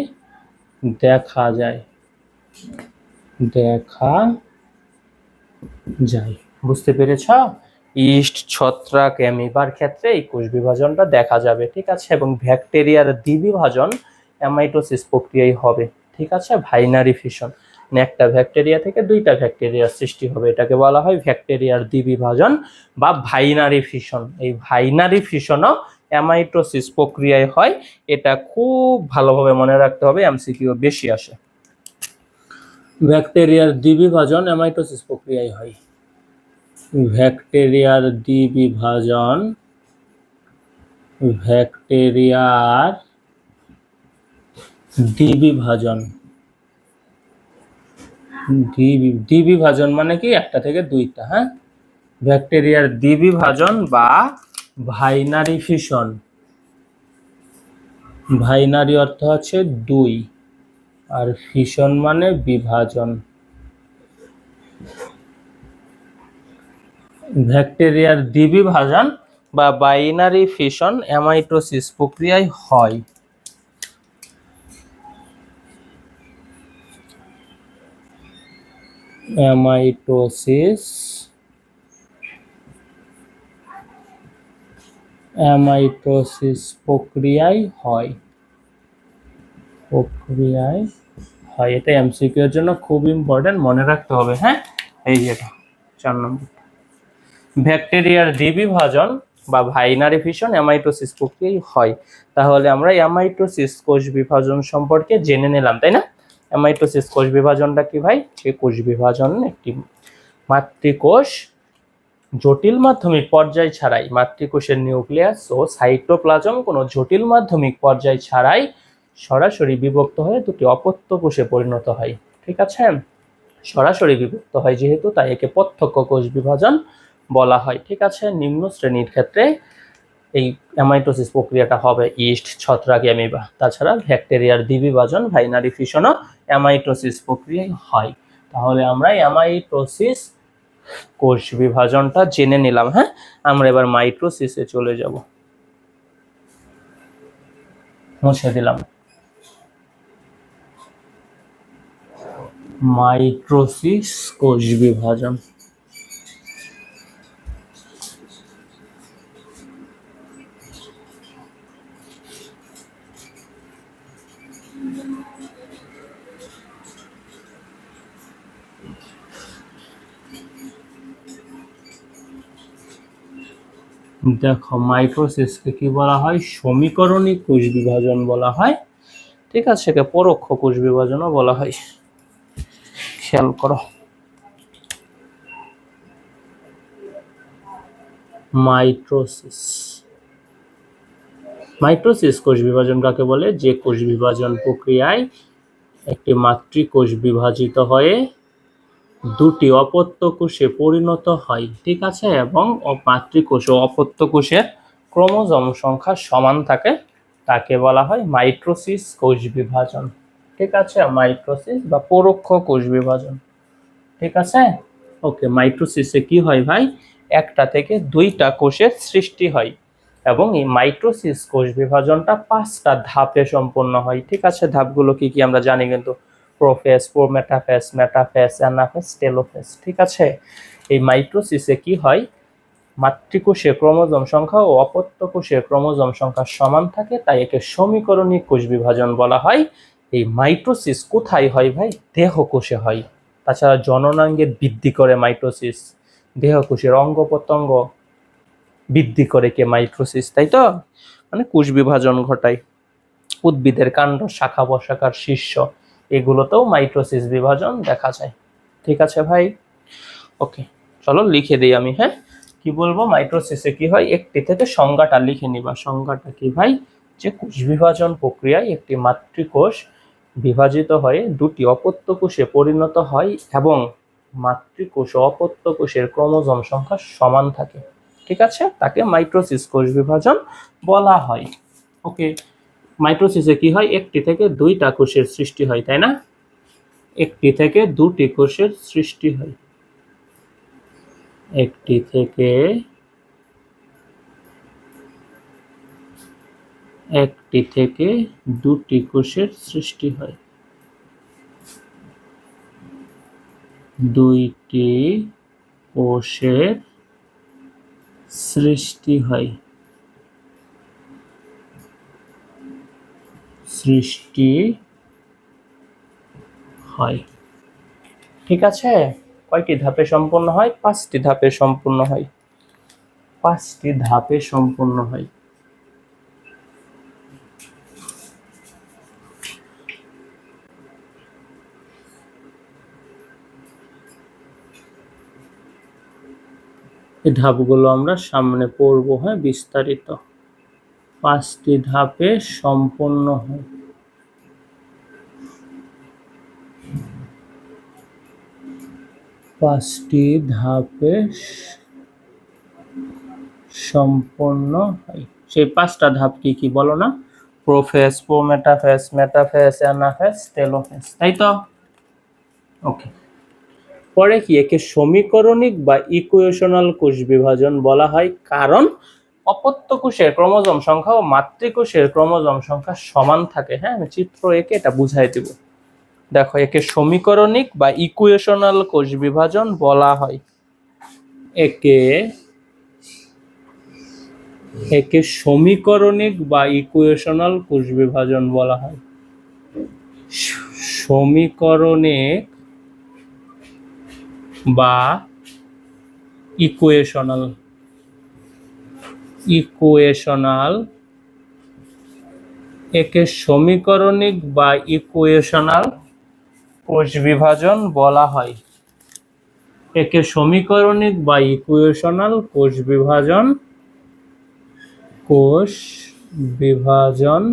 Speaker 1: দেখা যায়। বুঝতে পেরেছ? ইস্ট, ছত্রাক, অ্যামিবার ক্ষেত্রে এই কোষ বিভাজনটা দেখা যাবে। ঠিক আছে, এবং ব্যাকটেরিয়ার দ্বিবিভাজন অ্যামাইটোসিস প্রক্রিয়ায় হবে। ঠিক আছে, বাইনারি ফিশন, একটা ব্যাকটেরিয়া থেকে দুইটা ব্যাকটেরিয়ার সৃষ্টি হবে, এটাকে বলা হয় ব্যাকটেরিয়ার দ্বিবিভাজন বা বাইনারি ফিশন। এই বাইনারি ফিশনও অ্যামাইটোসিস প্রক্রিয়ায় হয়, এটা খুব ভালোভাবে মনে রাখতে হবে, এমসিকিউ বেশি আসে। ব্যাকটেরিয়ার দ্বিবিভাজন অ্যামাইটোসিস প্রক্রিয়ায় হয়। ব্যাকটেরিয়ার দ্বিবিভাজন মানে কি, একটা থেকে দুইটা। হ্যাঁ, ব্যাকটেরিয়ার দ্বিবিভাজন বা বাইনারি ফিশন। বাইনারি অর্থ হচ্ছে দুই, আর ফিশন মানে বিভাজন। ব্যাকটেরিয়ার দ্বিবিভাজন বা বাইনারি ফিশন অ্যামাইটোসিস প্রক্রিয়ায় হয়। অ্যামাইটোসিস প্রক্রিয়ায় হয়। এটা এমসিকিউ এর জন্য খুব ইম্পর্টেন্ট, মনে রাখতে হবে। হ্যাঁ, এই যেটা 4 নম্বর, ব্যাকটেরিয়ার দ্বিবিভাজন বা বাইনারি ফিশন অ্যামাইটোসিস প্রক্রিয়ায় হয়। তাহলে আমরা অ্যামাইটোসিস কোষ বিভাজন সম্পর্কে জেনে নিলাম, তাই না? অ্যামাইটোসিস কোষ বিভাজনটা কি ভাই? সেই কোষ বিভাজন একটি মাতৃকোষ জটিল মাধ্যমিক পর্যায় ছাড়াই, মাতৃকোষের নিউক্লিয়াস ও সাইটোপ্লাজম কোনো জটিল মাধ্যমিক পর্যায় ছাড়াই সরাসরি বিভক্ত হয়ে দুটি অপত্য কোষে পরিণত হয়। ঠিক আছে, সরাসরি বিভক্ত হয় যেহেতু, তাই একে প্রত্যক্ষ কোষ বিভাজন বলা হয়। ঠিক আছে, নিম্ন শ্রেণীর ক্ষেত্রে এই অ্যামাইটোসিস প্রক্রিয়াটা হবে ইস্ট, ছত্রাক, অ্যামিবা। তাছাড়া ব্যাকটেরিয়ার দ্বিবিভাজন বাইনারি ফিশনও অ্যামাইটোসিস প্রক্রিয়ায় হয়। তাহলে আমরা অ্যামাইটোসিস কোষ বিভাজনটা জেনে নিলাম। হ্যাঁ, আমরা এবার মাইটোসিসে চলে যাব। মুছে দিলাম। মাইটোসিস কোষ বিভাজন। দেখো, মাইটোসিসকে কি বলা হয়? সমীকরণিক কোষ বিভাজন বলা হয়। ঠিক আছে, একে পরোক্ষ কোষ বিভাজনও বলা হয়। খেয়াল করো, মাইটোসিস। মাইটোসিস কোষ বিভাজন কাকে বলে? যে কোষ বিভাজন প্রক্রিয়ায় একটি মাতৃকোষ বিভাজিত হয়ে দুটি অপত্য কোষে পরিণত হয়। ঠিক আছে, এবং মাতৃকোষ ও অপত্য কোষের ক্রোমোজোম সংখ্যা সমান থাকে, তাকে বলা হয় মাইটোসিস কোষ বিভাজন। ঠিক আছে, মাইটোসিস বা পরোক্ষ কোষ বিভাজন। ঠিক আছে, ওকে। মাইটোসিসে কি হয় ভাই? একটা থেকে দুইটা কোষের সৃষ্টি হয়, এবং এই মাইটোসিস কোষ বিভাজনটা 5টা ধাপে সম্পন্ন হয়। ঠিক আছে, ধাপগুলো কি কি আমরা জানি কিন্তু। Prophase, prometaphase, metaphase, anaphase, telophase. ঠিক আছে, এই মাইটোসিসে কি হয়? মাতৃকোষে ক্রোমোজোম সংখ্যা ও অপত্য কোষে ক্রোমোজোম সংখ্যা সমান থাকে, তাই একে সমীকরণিক কোষ বিভাজন বলা হয়। এই মাইটোসিস কোথায় হয় ভাই? দেহকোষে হয়। তাছাড়া জননাঙ্গের বৃদ্ধি করে মাইটোসিস, দেহকোষের অঙ্গ প্রত্যঙ্গ বৃদ্ধি করে কে? মাইটোসিস, তাই তো? মানে কোষ বিভাজন ঘটায়। উদ্ভিদের কাণ্ড, শাখা প্রশাখার শীর্ষ, এগুলোতেও মাইটোসিস বিভাজন দেখা যায়। ঠিক আছে ভাই, ওকে। চলো লিখে দিই আমি। হ্যাঁ, কি বলবো? মাইটোসিসে কি হয়? একটি থেকে সংজ্ঞাটা লিখে নিবা। সংজ্ঞাটা কি ভাই? যে কোষ বিভাজন প্রক্রিয়ায় একটি মাতৃকোষ বিভাজিত হয়ে দুটি অপত্য কোষে পরিণত হয়, এবং মাতৃকোষ ও অপত্য কোষের ক্রোমোজোম সংখ্যা সমান থাকে। ঠিক আছে, তাকে মাইটোসিস কোষ বিভাজন বলা হয়। ওকে, মাইটোসিসে কি হয়? একটি থেকে দুইটা কোষের সৃষ্টি হয়, তাই না? একটি থেকে দুটি কোষের সৃষ্টি হয়। একটি থেকে দুটি কোষের সৃষ্টি হয়। দুইটি কোষের সৃষ্টি হয়। ঠিক আছে, কয়টি ধাপে সম্পন্ন হয়? 5টি ধাপে সম্পন্ন হয়। 5টি ধাপে সম্পন্ন হয়। এই ধাপগুলো আমরা সামনে পড়বো, হ্যাঁ, বিস্তারিত। 5টি ধাপে সম্পন্ন হয়। সেই 5টা ধাপ কি কি বলো না? Prophase, prometaphase, metaphase, anaphase, telophase, তাই তো? ওকে, পরে কি? একে সমীকরণিক বা ইকুয়েশনাল কোষ বিভাজন বলা হয়, কারণ অপত্য কোষের ক্রোমোজোম সংখ্যা ও মাতৃকোষের ক্রোমোজোম সংখ্যা সমান থাকে। হ্যাঁ, আমি চিত্র এঁকে এটা বুঝাই দেব। দেখো, একে সমীকরণিক বা ইকুয়েশনাল কোষ বিভাজন বলা হয়। একে সমীকরণিক বা ইকুয়েশনাল কোষ বিভাজন বলা হয়। সমীকরণিক বা ইকুয়েশনাল একে সমীকরণিক বা ইকুয়েশনাল কোষ বিভাজন বলা হয়। একে সমীকরণিক বা ইকুয়েশনাল কোষ বিভাজন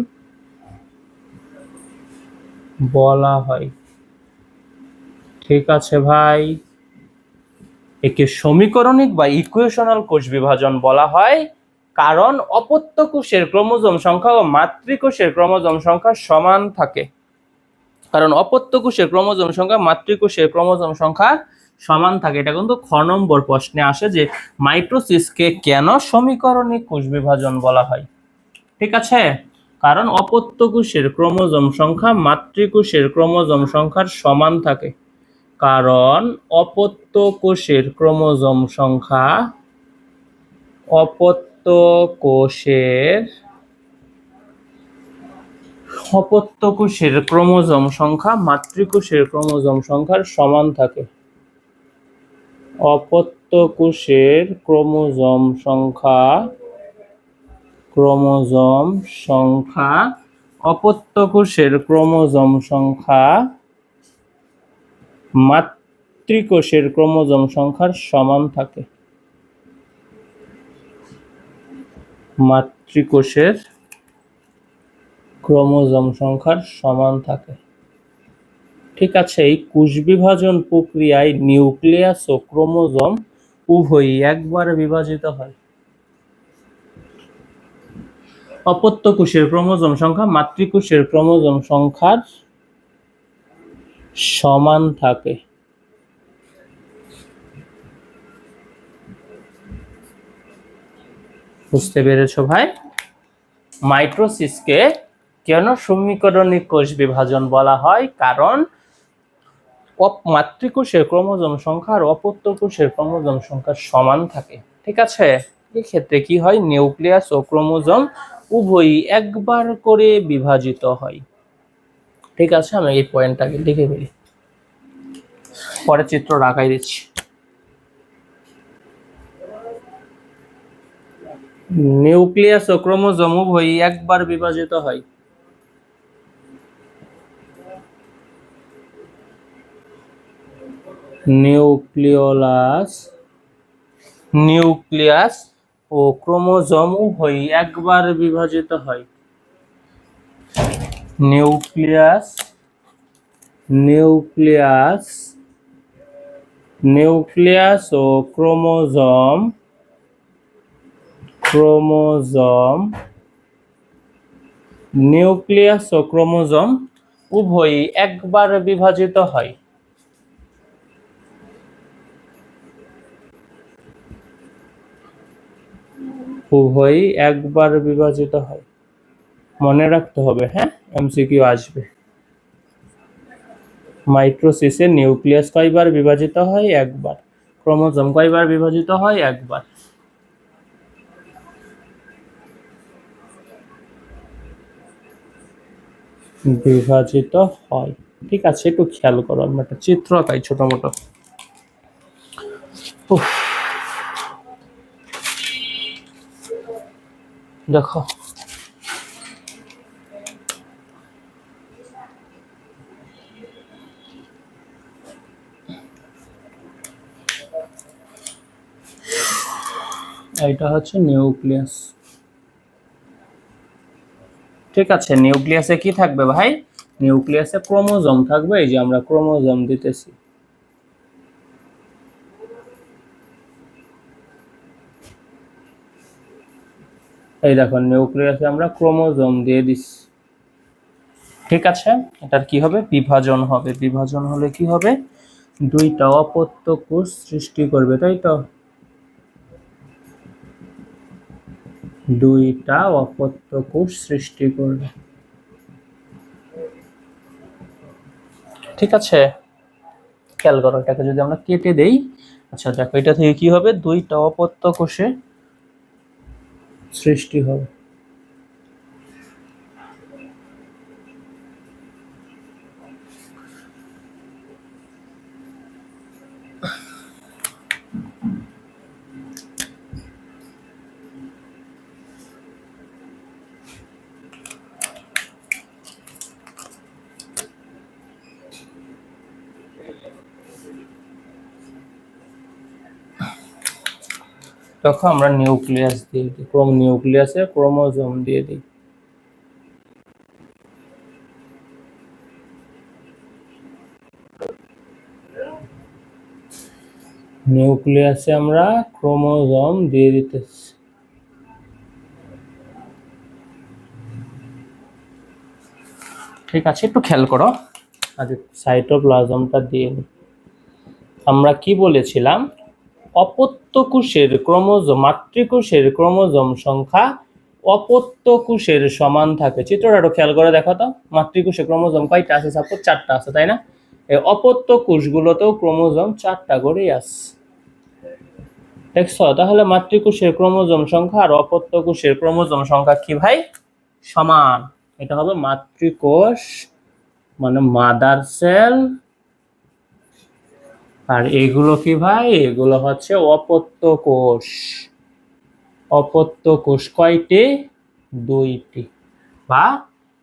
Speaker 1: বলা হয়। ঠিক আছে ভাই, একে সমীকরণিক বা ইকুয়েশনাল কোষ বিভাজন বলা হয়, কারণ অপত্য কোষের ক্রোমোজোম সংখ্যা ও মাতৃকোষের ক্রোমোজোম সংখ্যা সমান থাকে। কারণ অপত্য কোষের ক্রোমোজোম সংখ্যা মাতৃকোষের ক্রোমোজোম সংখ্যা সমান থাকে। এটা কিন্তু খ নম্বর প্রশ্নে আসে যে মাইটোসিসকে কেন সমীকরণিক কোষ বিভাজন বলা হয়। ঠিক আছে, কারণ অপত্য কোষের ক্রোমোজোম সংখ্যা মাতৃকোষের ক্রোমোজোম সংখ্যার সমান থাকে। কারণ অপত্য কোষের ক্রোমোজোম সংখ্যা অপত্য কোষের ক্রোমোজোম সংখ্যা মাতৃকোষের ক্রোমোজোম সংখ্যার সমান থাকে। অপত্য কোষের ক্রোমোজোম সংখ্যা অপত্য কোষের ক্রোমোজোম সংখ্যা মাতৃকোষের ক্রোমোজোম সংখ্যার সমান থাকে। মাতৃকোষের ক্রোমোজোম সংখ্যার সমান থাকে। ঠিক আছে, এই কোষ বিভাজন প্রক্রিয়ায় নিউক্লিয়াস ও ক্রোমোজোম উভয়ই একবার বিভাজিত হয়। অপত্য কোষের ক্রোমোজোম সংখ্যা মাতৃকোষের ক্রোমোজোম সংখ্যার সমান থাকে। বুঝতে পেরেছো ভাই? মাইটোসিসকে কেন সমীকরণিক কোষ বিভাজন বলা হয়? কারণ মাতৃকোষের ক্রোমোজোম সংখ্যা আর অপত্য কোষের ক্রোমোজোম সংখ্যা সমান থাকে। ঠিক আছে, এই ক্ষেত্রে কি হয়, নিউক্লিয়াস ও ক্রোমোজোম উভয়ই একবার করে বিভাজিত হয়। ঠিক আছে, আমি এই পয়েন্টটাকে লিখে ফেলি, পরে চিত্র রাখাই দিচ্ছি। নিউক্লিয়াস ও ক্রোমোজোম উভয়ই একবার বিভাজিত হয়। নিউক্লিয়াস ও ক্রোমোজোম উভয়ই একবার বিভাজিত হয়। নিউক্লিয়াস ও ক্রোমোজোম উভয়ই একবার বিভাজিত হয়। মনে রাখতে হবে, হ্যাঁ, এমসিকিউ আসবে। মাইটোসিসে নিউক্লিয়াস কয়বার বিভাজিত হয়? একবার। ক্রোমোজোম কয়বার বিভাজিত হয়? একবার। বিভাজিত হয়। ঠিক আছে, একটু খেয়াল করো, আমরা একটা চিত্র আঁকাই ছোট মোটো। দেখো, এটা হচ্ছে নিউক্লিয়াস। ঠিক আছে, নিউক্লিয়াসে কি থাকবে ভাই? নিউক্লিয়াসে ক্রোমোজোম থাকবে। এই যে আমরা ক্রোমোজোম দিতেছি। এই দেখো, নিউক্লিয়াসে আমরা ক্রোমোজোম দিয়ে দিচ্ছি। ঠিক আছে, এটার কি হবে? বিভাজন হবে। বিভাজন হলে কি হবে? দুইটা অপত্য কোষ সৃষ্টি করবে, তাই তো? দুইটা অপত্য কোষ সৃষ্টি করবে। ঠিক আছে, খেয়াল করো, এটাকে যদি আমরা কেটে দেই, আচ্ছা দেখো, এটা থেকে কি হবে? দুইটা অপত্য কোষে সৃষ্টি হবে। তখন আমরা নিউক্লিয়াস দিয়ে দিই, নিউক্লিয়াসে ক্রোমোজোম দিয়ে দিই। নিউক্লিয়াসে আমরা ক্রোমোজোম দিয়ে দিতেছি। ঠিক আছে, একটু খেয়াল করো। আগে সাইটোপ্লাজমটা দিয়ে নিই। আমরা কি বলেছিলাম? অপত্য কোষের ক্রোমোজোম, মাতৃকোষের ক্রোমোজোম সংখ্যা অপত্য কোষের সমান থাকে। চিত্রটা একটু খেয়াল করে দেখো তো, মাতৃকোষে ক্রোমোজোম কয়টা আছে? সাপোজ 4টা আছে, তাই না? এই অপত্য কোষগুলোতেও ক্রোমোজোম 4টা করেই আছে। দেখছো? তাহলে মাতৃকোষের ক্রোমোজোম সংখ্যা আর অপত্য কোষের ক্রোমোজোম সংখ্যা কি ভাই? সমান। এটা হবে মাতৃকোষ মানে মাদার সেল, আর এগুলো কি ভাই? এগুলো হচ্ছে অপত্য কোষ। অপত্য কোষ কয়টি? 2টি, বা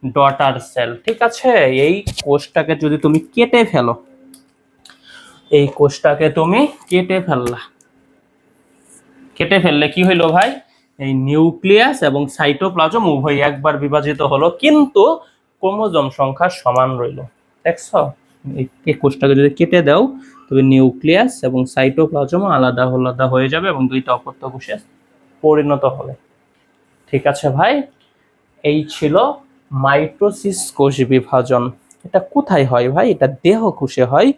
Speaker 1: ডটার সেল। ঠিক আছে, এই কোষটাকে যদি তুমি কেটে ফেলো, এই কোষটাকে তুমি কেটে ফেললা, কেটে ফেললে কি হইলো ভাই? এই নিউক্লিয়াস এবং সাইটোপ্লাজম উভয় একবার বিভাজিত হলো, কিন্তু ক্রোমোজোম সংখ্যা সমান রইল। দেখছো? এই কোষটাকে যদি কেটে দাও, তবে নিউক্লিয়াস এবং সাইটোপ্লাজম আলাদা আলাদা হয়ে যাবে এবং 2টা অপত্য কোষে পরিণত হবে। ঠিক আছে ভাই, এই ছিল মাইটোসিস কোষ বিভাজন। এটা কোথায় হয় ভাই? এটা দেহ কোষে হয়।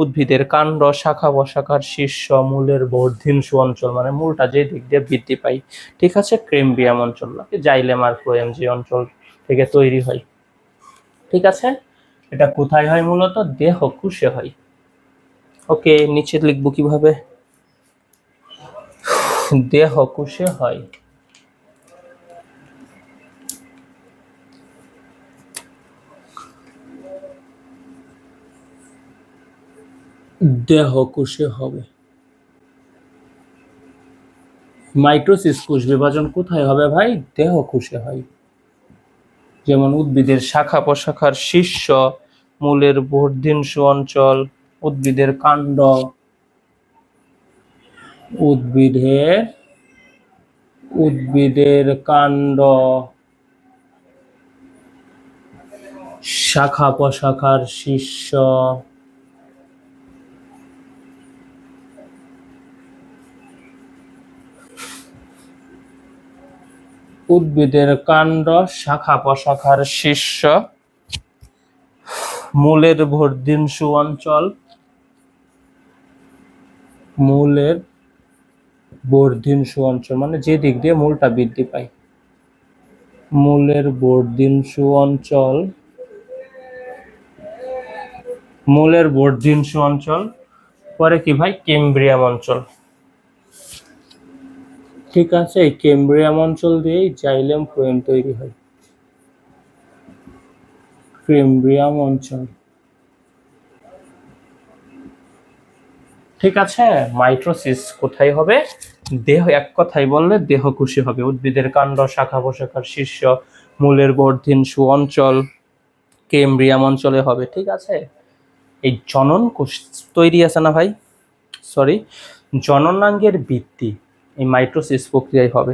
Speaker 1: উদ্ভিদের কাণ্ড, শাখা প্রশাখার শীর্ষ, মূলের বর্ধিষ্ণু অঞ্চল, মানে মূলটা যে দিক দিয়ে বৃদ্ধি পায়। ঠিক আছে, ক্রেম্বিয়াম অঞ্চল, জাইলেম আর ফ্লোয়েম যে অঞ্চল থেকে তৈরি হয়। ঠিক আছে, এটা কোথায় হয়? মূলত দেহ কোষে হয়। ওকে, নিচে লিখবো কিভাবে? দেহ কোষে হয়। দেহ কোষে হবে। মাইটোসিস কোষ বিভাজন কোথায় হবে ভাই? দেহ কোষে হয়। যেমন উদ্ভিদের শাখা প্রশাখার শীর্ষ, মূলের বর্ধিষ্ণু অঞ্চল, উদ্ভিদের কাণ্ড, উদ্ভিদের কাণ্ড, শাখা প্রশাখার শীর্ষ, উদ্ভিদের কাণ্ড, শাখা প্রশাখার শীর্ষ, মূলের বর্ধিষ্ণু অঞ্চল, মূলের বর্ধিষ্ণু অঞ্চল মানে যে দিক দিয়ে মূলটা বৃদ্ধি পায়, মূলের বর্ধিষ্ণু অঞ্চল, মূলের বর্ধিষ্ণু অঞ্চল। পরে কি ভাই? কেমব্রিয়াম অঞ্চল। ঠিক আছে, এই কেমব্রিয়াম অঞ্চল দিয়েই জাইলেম ফ্লোয়েম তৈরি হয়। কেমব্রিয়াম অঞ্চল। ঠিক আছে, মাইটোসিস কোথায় হবে? দেহ, এক কথায় বললে দেহ কোষে হবে। উদ্ভিদের কাণ্ড, শাখা প্রশাখার শীর্ষ, মূলের বর্ধিষ্ণু অঞ্চল, কেমব্রিয়াম অঞ্চলে হবে। ঠিক আছে, এই জনন কোষ তৈরি আছে না ভাই, সরি, জননাঙ্গের বৃদ্ধি এই মাইটোসিস প্রক্রিয়ায় হবে।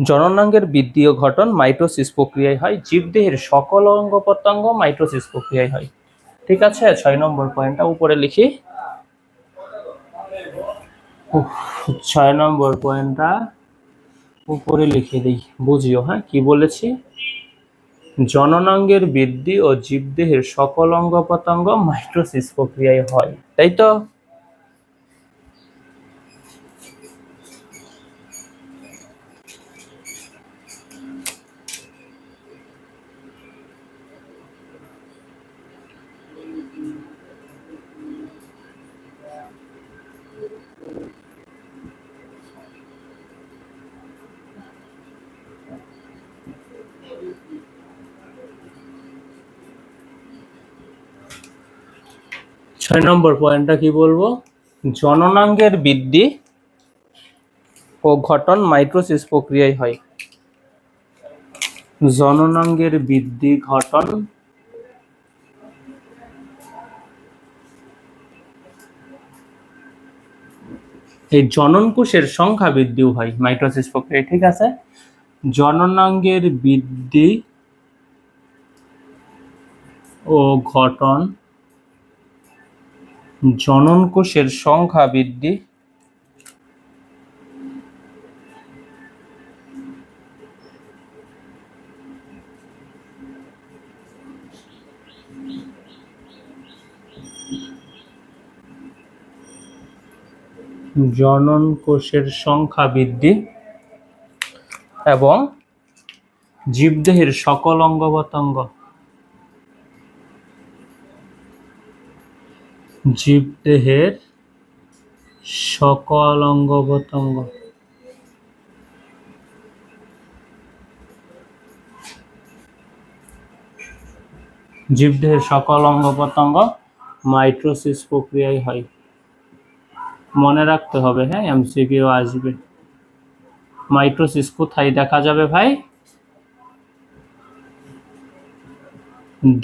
Speaker 1: জননাঙ্গের বৃদ্ধি ও ঘটন মাইটোসিস প্রক্রিয়ায় হয়। জীবদেহের সকল অঙ্গ প্রত্যঙ্গ মাইটোসিস প্রক্রিয়ায় হয়। ঠিক আছে, 6 নম্বর পয়েন্টটা উপরে লিখি। 6 নম্বর পয়েন্টটা উপরে লিখে দিই, বুঝিও। হ্যাঁ, কি বলেছি? জননাঙ্গের বৃদ্ধি ও জীবদেহের সকল অঙ্গ প্রত্যঙ্গ মাইটোসিস প্রক্রিয়ায় হয়, তাই তো? 6 নম্বর পয়েন্টটা কি বলবো? জননাঙ্গের বৃদ্ধি ও ঘটন মাইটোসিস প্রক্রিয়ায় হয়। জননাঙ্গের বৃদ্ধি ঘটন এই জনন কোষের সংখ্যা বৃদ্ধিও হয় মাইটোসিস প্রক্রিয়ায়। ঠিক আছে, জননাঙ্গের বৃদ্ধি ও ঘটন, জনন কোষের সংখ্যা বৃদ্ধি জনন কোষের সংখ্যা বৃদ্ধি এবং জীবদেহের সকল অঙ্গ প্রত্যঙ্গ জীবদেহের সকল অঙ্গ প্রত্যঙ্গ জীবদেহের সকল অঙ্গ প্রত্যঙ্গ মাইটোসিস প্রক্রিয়ায় হয়। মনে রাখতে হবে, হ্যাঁ, এমসিকিউ আসবে। মাইটোসিস কোথায় দেখা যাবে ভাই?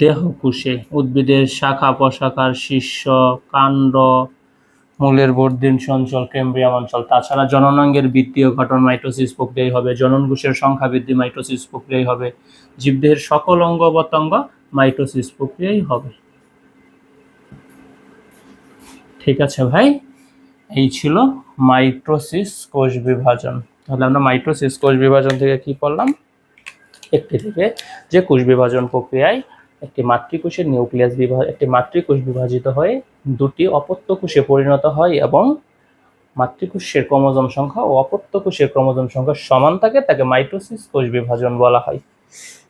Speaker 1: দেহকোষে, উদ্ভিদের শাখা প্রশাখার শীর্ষ, কাণ্ড, মূলের বর্ধিষ্ণু অঞ্চল, ক্যাম্ব্রিয়াম অঞ্চল। তাছাড়া জননাঙ্গের বৃদ্ধি ও গঠন মাইটোসিস প্রক্রিয়ায় হবে। জনন কোষের সংখ্যা বৃদ্ধি মাইটোসিস প্রক্রিয়ায় হবে। জীবদেহের সকল অঙ্গ প্রত্যঙ্গ মাইটোসিস প্রক্রিয়ায় হবে। ঠিক আছে ভাই, এই ছিল মাইটোসিস কোষ বিভাজন। তাহলে আমরা মাইটোসিস কোষ বিভাজন থেকে কি পড়লাম? একটি থেকে যে কোষ বিভাজন প্রক্রিয়ায় একটি মাতৃকোষের নিউক্লিয়াস একটি মাতৃকোষ বিভাজিত হয়ে দুটি অপত্য কোষে পরিণত হয় এবং মাতৃকোষের ক্রোমোজোম সংখ্যা ও অপত্য কোষের ক্রোমোজোম সংখ্যা সমান থাকে, তাকে মাইটোসিস কোষ বিভাজন বলা হয়।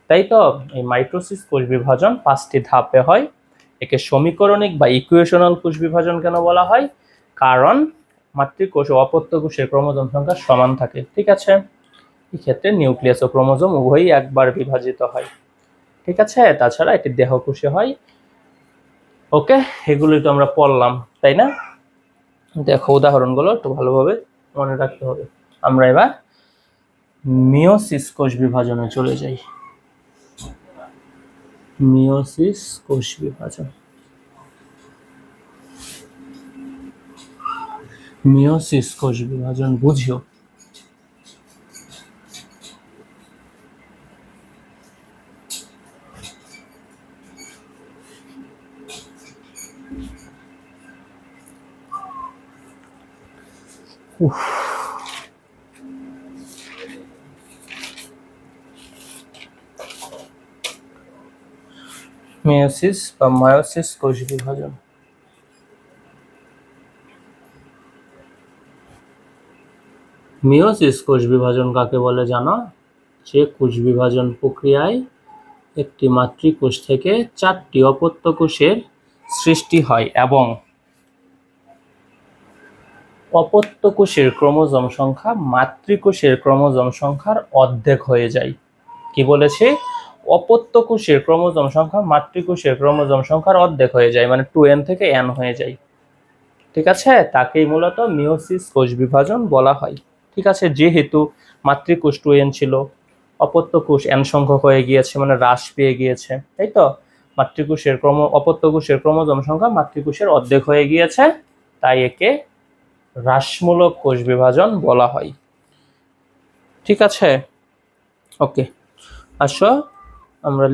Speaker 1: তাই তো এই মাইটোসিস কোষ বিভাজন 5টি ধাপে হয়। একে সমীকরণিক বা ইকুয়েশনাল কোষ বিভাজন কেন বলা হয়? কারণ মাতৃকোষ ও অপত্য কোষের ক্রোমোজোম সংখ্যা সমান থাকে। ঠিক আছে, এই ক্ষেত্রে নিউক্লিয়াস ও ক্রোমোজোম উভয়ই একবার বিভাজিত হয়। ঠিক আছে, তাছাড়া এটি দেহকোষে হয়। ওকে, এগুলোই তো আমরা পড়লাম, তাই না? দেখো উদাহরণগুলো একটু ভালোভাবে মনে রাখতে হবে। আমরা এবার মিওসিস কোষ বিভাজনে চলে যাই। মিওসিস কোষ বিভাজন। মিওসিস কোষ বিভাজন বুঝিও। মিওসিস বা মায়োসিস কোষ বিভাজন। মিওসিস কোষ বিভাজন কাকে বলে জানো? যে কোষ বিভাজন প্রক্রিয়ায় একটি মাতৃকোষ থেকে 4টি অপত্য কোষের সৃষ্টি হয় এবং অপত্য কোষের ক্রোমোজোম সংখ্যা মাতৃকোষের ক্রোমোজোম সংখ্যার অর্ধেক হয়ে যায়। কি বলেছে? অপত্য কোষের ক্রোমোজোম সংখ্যা মাতৃকোষের ক্রোমোজোম সংখ্যার অর্ধেক হয়ে যায়, মানে 2n থেকে n হয়ে যায়। ঠিক আছে, তাকেই মূলত মিওসিস কোষ বিভাজন বলা হয়। ঠিক আছে, যেহেতু মাতৃকোষ 2n ছিল, অপত্য কোষ n সংখ্যক হয়ে গিয়েছে, মানে হ্রাস পেয়ে গিয়েছে, তাই তো? অপত্য কোষের ক্রোমোজোম সংখ্যা মাতৃকোষের অর্ধেক হয়ে গিয়েছে, তাই একে হ্রাসমূলক কোষ বিভাজন বলা হয়। ঠিক আছে, ওকে, আসো আমরা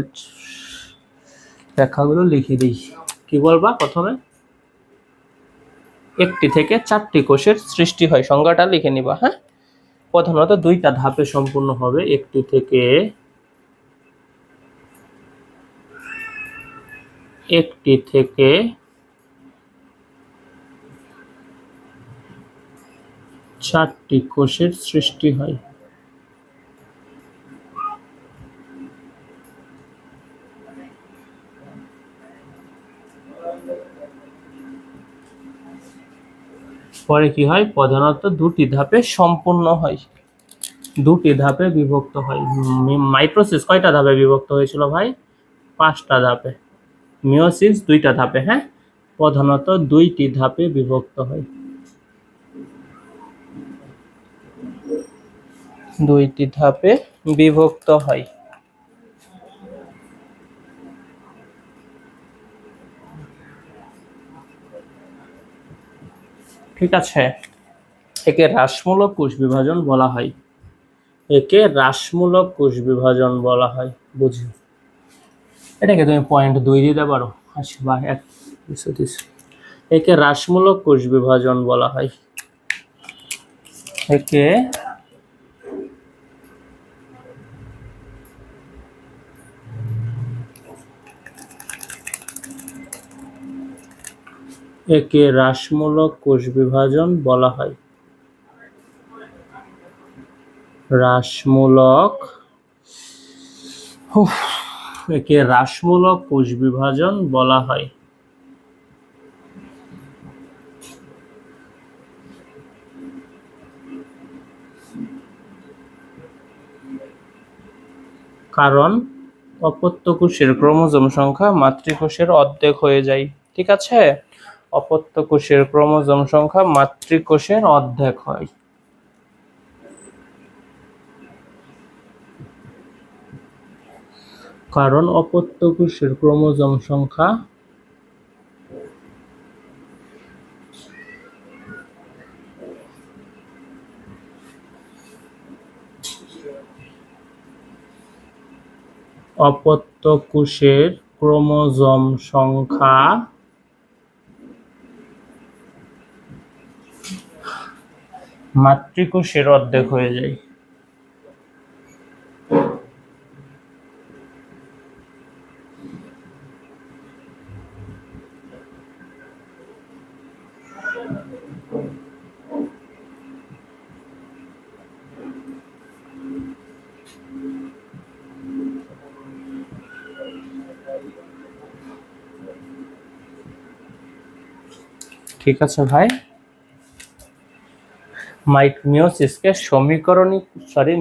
Speaker 1: ব্যাখ্যাগুলো লিখে দিই। কি বলবা প্রথমে? একটি থেকে 4টি কোষের সৃষ্টি হয়, সংজ্ঞাটা লিখে নিবা। হ্যাঁ, প্রধানত 2টা ধাপে সম্পূর্ণ হবে। একটি থেকে 4টি কোষের সৃষ্টি হয়। পরে কি হয়? প্রধানত 2টি ধাপে সম্পূর্ণ হয়, 2টি ধাপে বিভক্ত হয়। মাইটোসিস কয়টা ধাপে বিভক্ত হয়েছিল ভাই? 5টা ধাপে। মিওসিস 2টা ধাপে। হ্যাঁ, প্রধানত 2টি ধাপে বিভক্ত হয়, 2টি ধাপে বিভক্ত হয়। ঠিক আছে, একে হ্রাসমূলক কোষ বিভাজন বলা হয়। একে হ্রাসমূলক কোষ বিভাজন বলা হয়, বুঝি। এটাকে তুমি পয়েন্ট 2 দিতে পারো। আচ্ছা, বা 1 একে হ্রাসমূলক কোষ বিভাজন বলা হয়। একে একে হ্রাসমূলক কোষ বিভাজন বলা হয়। একে হ্রাসমূলক কোষ বিভাজন বলা হয়। কারণ অপত্য কোষের ক্রোমোজোম সংখ্যা মাতৃকোষের অর্ধেক হয়ে যায়। ঠিক আছে, অপত্য কোষের ক্রোমোজোম সংখ্যা মাতৃকোষের অর্ধেক হয়। কারণ অপত্য কোষের ক্রোমোজোম সংখ্যা অপত্য কোষের ক্রোমোজোম সংখ্যা মাতৃকোষের অর্ধেক হয়ে যায়। ঠিক আছে ভাই, মিওসিসকে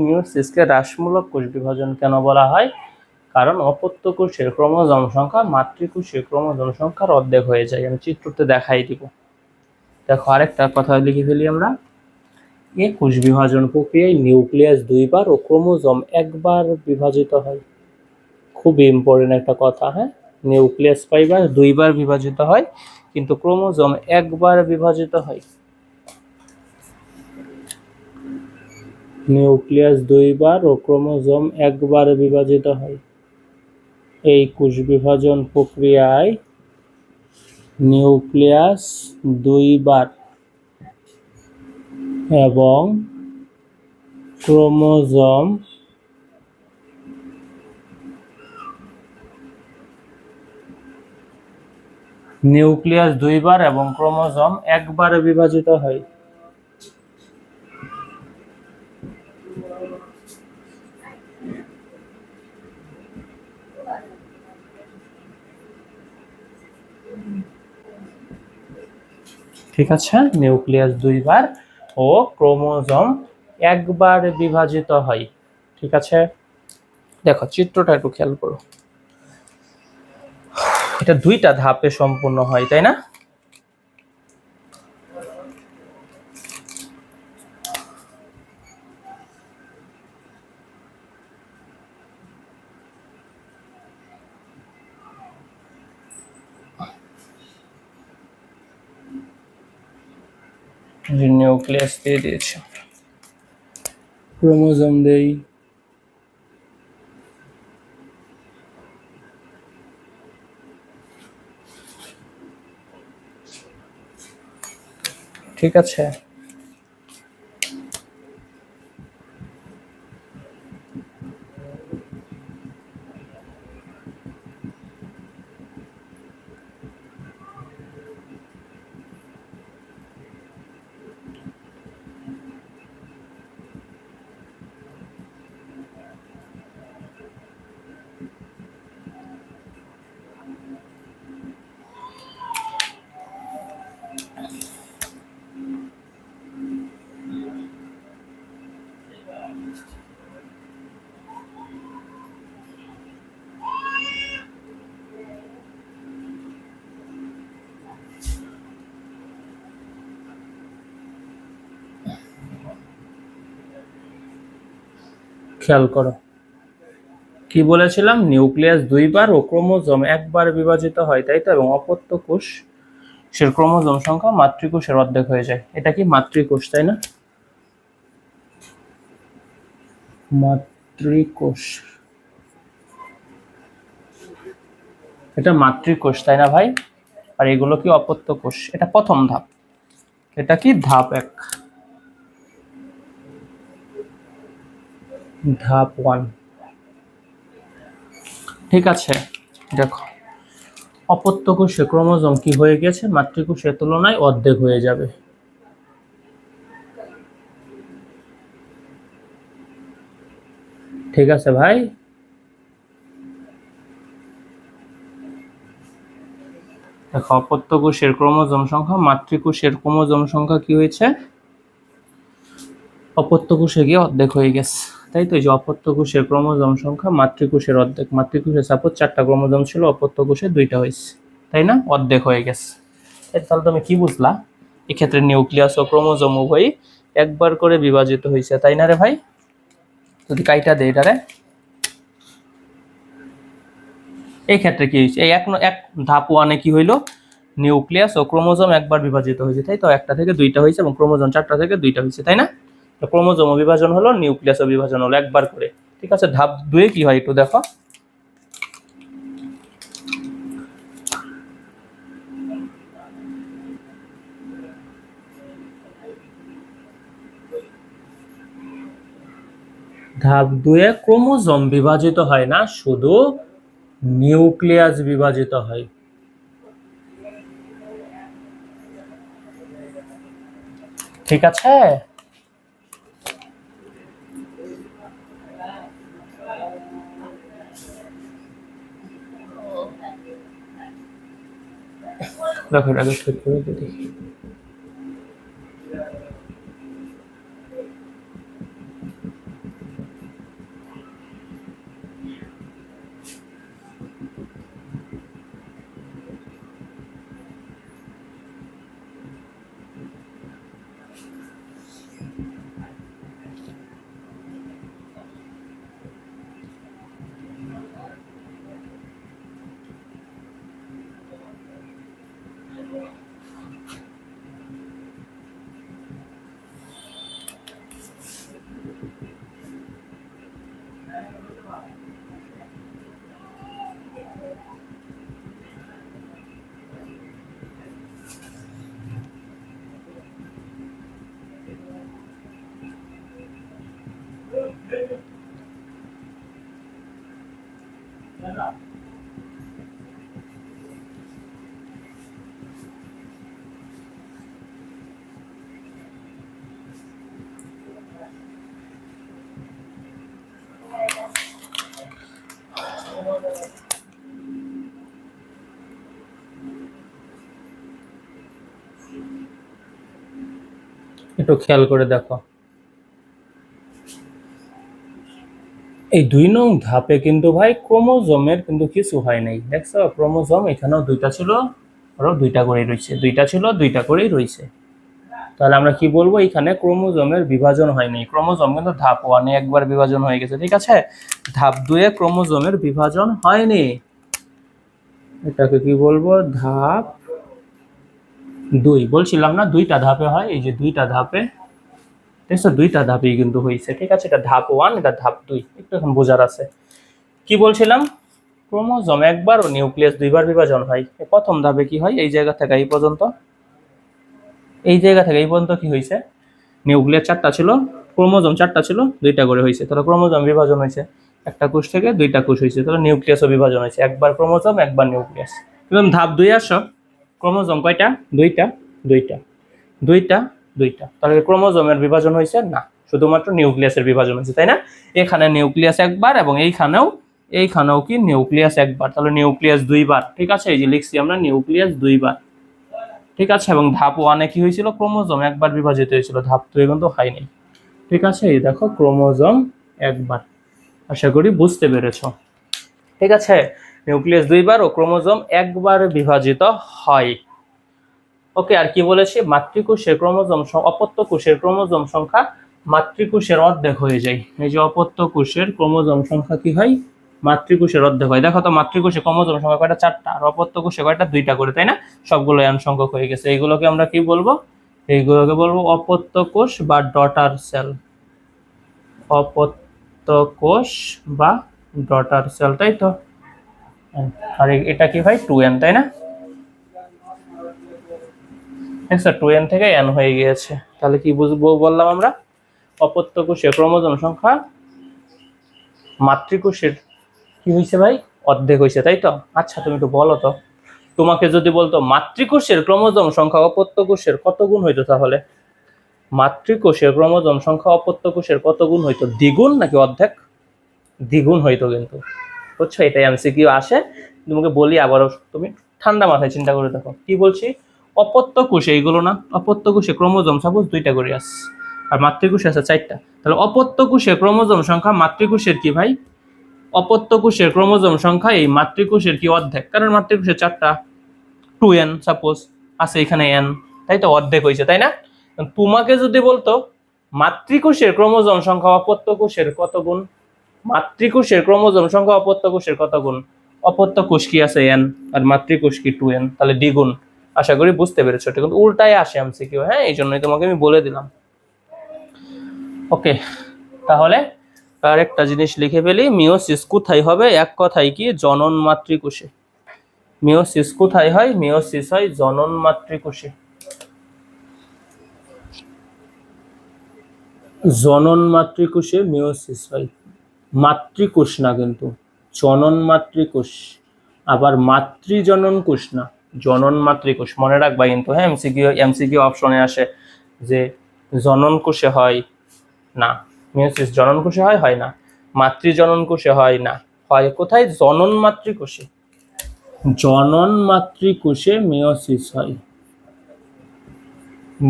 Speaker 1: মিওসিসকে হ্রাসমূলক কোষ বিভাজন কেন বলা হয়? কারণ অপত্য কোষের ক্রোমোজোম সংখ্যা মাতৃকোষের ক্রোমোজোম সংখ্যার অর্ধেক হয়ে যায়। আমি চিত্রতে দেখাই দিব। দেখো, আরেকটা কথা লিখে ফেলি আমরা। এই কোষ বিভাজন প্রক্রিয়ায় নিউক্লিয়াস দুইবার ও ক্রোমোজোম একবার বিভাজিত হয়। খুবই ইম্পর্টেন্ট একটা কথা। হ্যাঁ, নিউক্লিয়াস ফাইবার দুইবার বিভাজিত হয়, কিন্তু ক্রোমোজোম একবার বিভাজিত হয়। নিউক্লিয়াস দুইবার ও ক্রোমোজোম একবার বিভাজিত হয়। এই কোষ বিভাজন প্রক্রিয়ায় নিউক্লিয়াস দুইবার এবং ক্রোমোজোম একবার বিভাজিত হয়। ঠিক আছে, নিউক্লিয়াস দুইবার ও ক্রোমোজোম একবার বিভাজিত হয়। ঠিক আছে, দেখো চিত্রটা একটু খেয়াল করো। এটা দুইটা ধাপে সম্পূর্ণ হয়, তাই না? নিউক্লিয়াস দিয়ে দিয়েছে, ক্রোমোজোম দেই। ঠিক আছে, খেয়াল করো কি বলেছিলাম, নিউক্লিয়াস দুইবার ও ক্রোমোজোম একবার বিভাজিত হয়, তাই তো? এবং অপত্য কোষের ক্রোমোজোম সংখ্যা মাতৃকোষের অর্ধেক হয়ে যায়। এটা কি মাতৃকোষ, তাই না? মাতৃকোষ, এটা মাতৃকোষ, তাই না ভাই? আর এগুলো কি অপত্য কোষ। এটা প্রথম ধাপ। এটা কি ধাপ এক, ধাপ 1। ঠিক আছে, দেখো অপত্য কোষে ক্রোমোজোম কি হয়ে গেছে, মাতৃকোষের তুলনায় অর্ধেক হয়ে যাবে। ঠিক আছে ভাই, দেখো অপত্য কোষের ক্রোমোজোম সংখ্যা মাতৃকোষের ক্রোমোজোম সংখ্যা কি হয়েছে, অপত্য কোষে গিয়ে অর্ধেক হয়ে গেছে, তাই তো। এই যে অপত্য কোষের ক্রোমোজোম সংখ্যা মাতৃকোষের অর্ধেক, মাতৃকোষে সাপোজ 4টা ক্রোমোজোম ছিল, অপত্য কোষে 2টা হয়েছে, তাই না, অর্ধেক হয়ে গেছে। তাহলে তুমি কি বুঝলা, এক্ষেত্রে নিউক্লিয়াস ও ক্রোমোজোম উভয়ই একবার করে বিভাজিত হয়েছে, তাই না রে ভাই? যদি কাইটা দেয় এটারে, এই ক্ষেত্রে কি হয়েছে, এই এক ধাপ ওয়ানে কি হইলো, নিউক্লিয়াস ও ক্রোমোজোম একবার বিভাজিত হয়েছে, তাই তো। 1টা থেকে 2টা হয়েছে এবং ক্রোমোজোম 4টা থেকে 2টা হয়েছে, তাই না। ক্রোমোজোম বিভাজন হলো, নিউক্লিয়াস বিভাজন হলো একবার করে। ঠিক আছে, ধাপ 2 কি হয় একটু দেখো। ধাপ 2 ক্রোমোজোম বিভাজিত হয় না, শুধু নিউক্লিয়াস বিভাজিত হয়। ঠিক আছে, দেখো আগে ঠিক করে দেখি। একটু খেয়াল করে দেখো, এই 2 নং ধাপে কিন্তু ভাই ক্রোমোজোমের কিন্তু কিছু হয় নাই, দেখছো ক্রোমোজোম এখানেও 2টা ছিল, আরো 2টা করেই রয়েছে, 2টা ছিল 2টা করেই রয়েছে। তাহলে আমরা কি বলবো, এখানে ক্রোমোজোমের বিভাজন হয়নি, ক্রোমোজোম কিন্তু ধাপ 1 এ একবার বিভাজন হয়ে গেছে। ঠিক আছে, ধাপ 2 এ ক্রোমোজোমের বিভাজন হয়নি, এটাকে কি বলবো, ধাপ 2। বলছিলাম না 2টা ধাপে হয়, এই যে 2টা ধাপে, দেখছো 2টা ধাপেই কিন্তু হয়েছে। ঠিক আছে, এটা ধাপ 1, এটা ধাপ 2, একটু এখন বোঝার আছে। কি বলছিলাম, ক্রোমোজোম একবার ও নিউক্লিয়াস 2বার বিভাজন হয়। প্রথম ধাপে কি হয়, এই জায়গা থেকে এই পর্যন্ত, এই জায়গা থেকে এই পর্যন্ত কি হয়েছে, নিউক্লিয়াস 4টা ছিল, ক্রোমোজোম 4টা ছিল, 2টা করে হয়েছে, তাহলে ক্রোমোজোম বিভাজন হয়েছে, একটা কোষ থেকে 2টা কোষ হয়েছে, তাহলে নিউক্লিয়াসও বিভাজন হয়েছে, একবার ক্রোমোজোম একবার নিউক্লিয়াস। এবং ধাপ 2 আসো, ক্রোমোজোম কয়টা, 2টা, 2টা, 2টা, 2টা, তাহলে ক্রোমোজোমের বিভাজন হয়েছে না, শুধুমাত্র নিউক্লিয়াসের বিভাজন হয়েছে, তাই না। এখানে নিউক্লিয়াস একবার এবং এইখানেও কি নিউক্লিয়াস একবার, তাহলে নিউক্লিয়াস 2বার। ঠিক আছে, এই যে লিখছি আমরা নিউক্লিয়াস 2বার। ঠিক আছে, এবং ধাপ 1 কি হয়েছিল, ক্রোমোজোম একবার বিভাজিত হয়েছিল, ধাপ 2 কিন্তু হয়নি। ঠিক আছে, এই দেখো ক্রোমোজোম একবার, আশা করি বুঝতে পেরেছো। ঠিক আছে, নিউক্লিয়াস 2বার ও ক্রোমোজোম একবার বিভাজিত হয়। ওকে, আর কি বলেছি, মাতৃকোষের ক্রোমোজোম, অপত্য কোষের ক্রোমোজোম সংখ্যা মাতৃকোষের অর্ধেক হয়ে যায়। এই যে অপত্য কোষের ক্রোমোজোম সংখ্যা কি হয়, মাতৃকোষের অর্ধেক হয়। দেখো তো মাতৃকোষে ক্রোমোজোম সংখ্যা কয়টা, 4টা, আর অপত্য কোষে কয়টা, 2টা করে, তাই না। সবগুলো এন সংখ্যক হয়ে গেছে, এইগুলোকে আমরা কি বলবো, এইগুলোকে বলবো অপত্য কোষ বা ডটার সেল, অপত্য কোষ বা ডটার সেল, তাই তো। আর এটা কি হয় 2n, তাই না। আচ্ছা, 2n থেকে n হয়ে গিয়েছে, তাহলে কি বুঝবো বললাম আমরা, অপত্য কোষের ক্রোমোজোম সংখ্যা মাতৃকোষের কি হয়েছে ভাই, অর্ধেক হয়েছে, তাই তো। আচ্ছা তুমি একটু বলো তো, তোমাকে যদি বলতো মাতৃকোষের ক্রোমোজোম সংখ্যা অপত্য কোষের কত গুণ হইতো, তাহলে মাতৃকোষের ক্রোমোজোম সংখ্যা অপত্য কোষের কত গুণ হইতো? দ্বিগুণ নাকি অর্ধেক? দ্বিগুণ হইতো কিন্তু, বুঝছো? এটাই এমসিকিউ আসে। তোমাকে বলি আবারও, তুমি ঠান্ডা মাথায় চিন্তা করে দেখো কি বলছি। অপত্য কোষে এইগুলো না, অপত্য কোষে ক্রোমোজোম সাপোজ 2টা করে আছে, আর মাতৃকোষে আছে 4টা, তাহলে অপত্য কোষের ক্রোমোজোম সংখ্যা মাতৃকোষের কি ভাই? অপত্য কোষের ক্রোমোজোম সংখ্যা এই মাতৃকোষের কি অর্ধেক, কারণ মাতৃকোষের 4টা, 2n সাপোজ আছে এখানে n, তাই তো অর্ধেক হয়েছে, তাই না? তোমাকে যদি বলতো মাতৃকোষের ক্রোমোজোম সংখ্যা অপত্য কোষের কত গুণ, মাতৃকোষের ক্রোমোজোম সংখ্যা অপত্য কোষের কত গুণ? অপত্য কোষ কি আছে n, আর মাতৃকোষ কি 2n, তাহলে দ্বিগুণ। আশা করি বুঝতে পেরেছো। এটা কিন্তু উল্টায় আসে এমসিকিউ, হ্যাঁ, এই জন্যই তোমাকে আমি বলে দিলাম। ওকে, তাহলে আরেকটা জিনিস লিখে ফেলি, মিওসিস কোথায় হবে? এক কথায় কি, জনন মাতৃকোষে। মিওসিস কোথায় হয়? মিওসিস হয় জনন মাতৃকোষে। জনন মাতৃকোষে মিওসিস হয়, মাতৃকোষ না কিন্তু, জনন মাতৃকোষ। আবার মাতৃজনন কোষ না, জনন মাতৃকোষ। মনে রাখবা কিন্তু, হ্যাঁ, এমসিকিউ অপশনে আসে যে জনন কোষে হয় না, মিওসিস জনন কোষে হয়, হয় না। মাতৃজনন কোষে হয় না, হয় কোথায়? জনন মাতৃকোষে। জনন মাতৃকোষে মিওসিস হয়,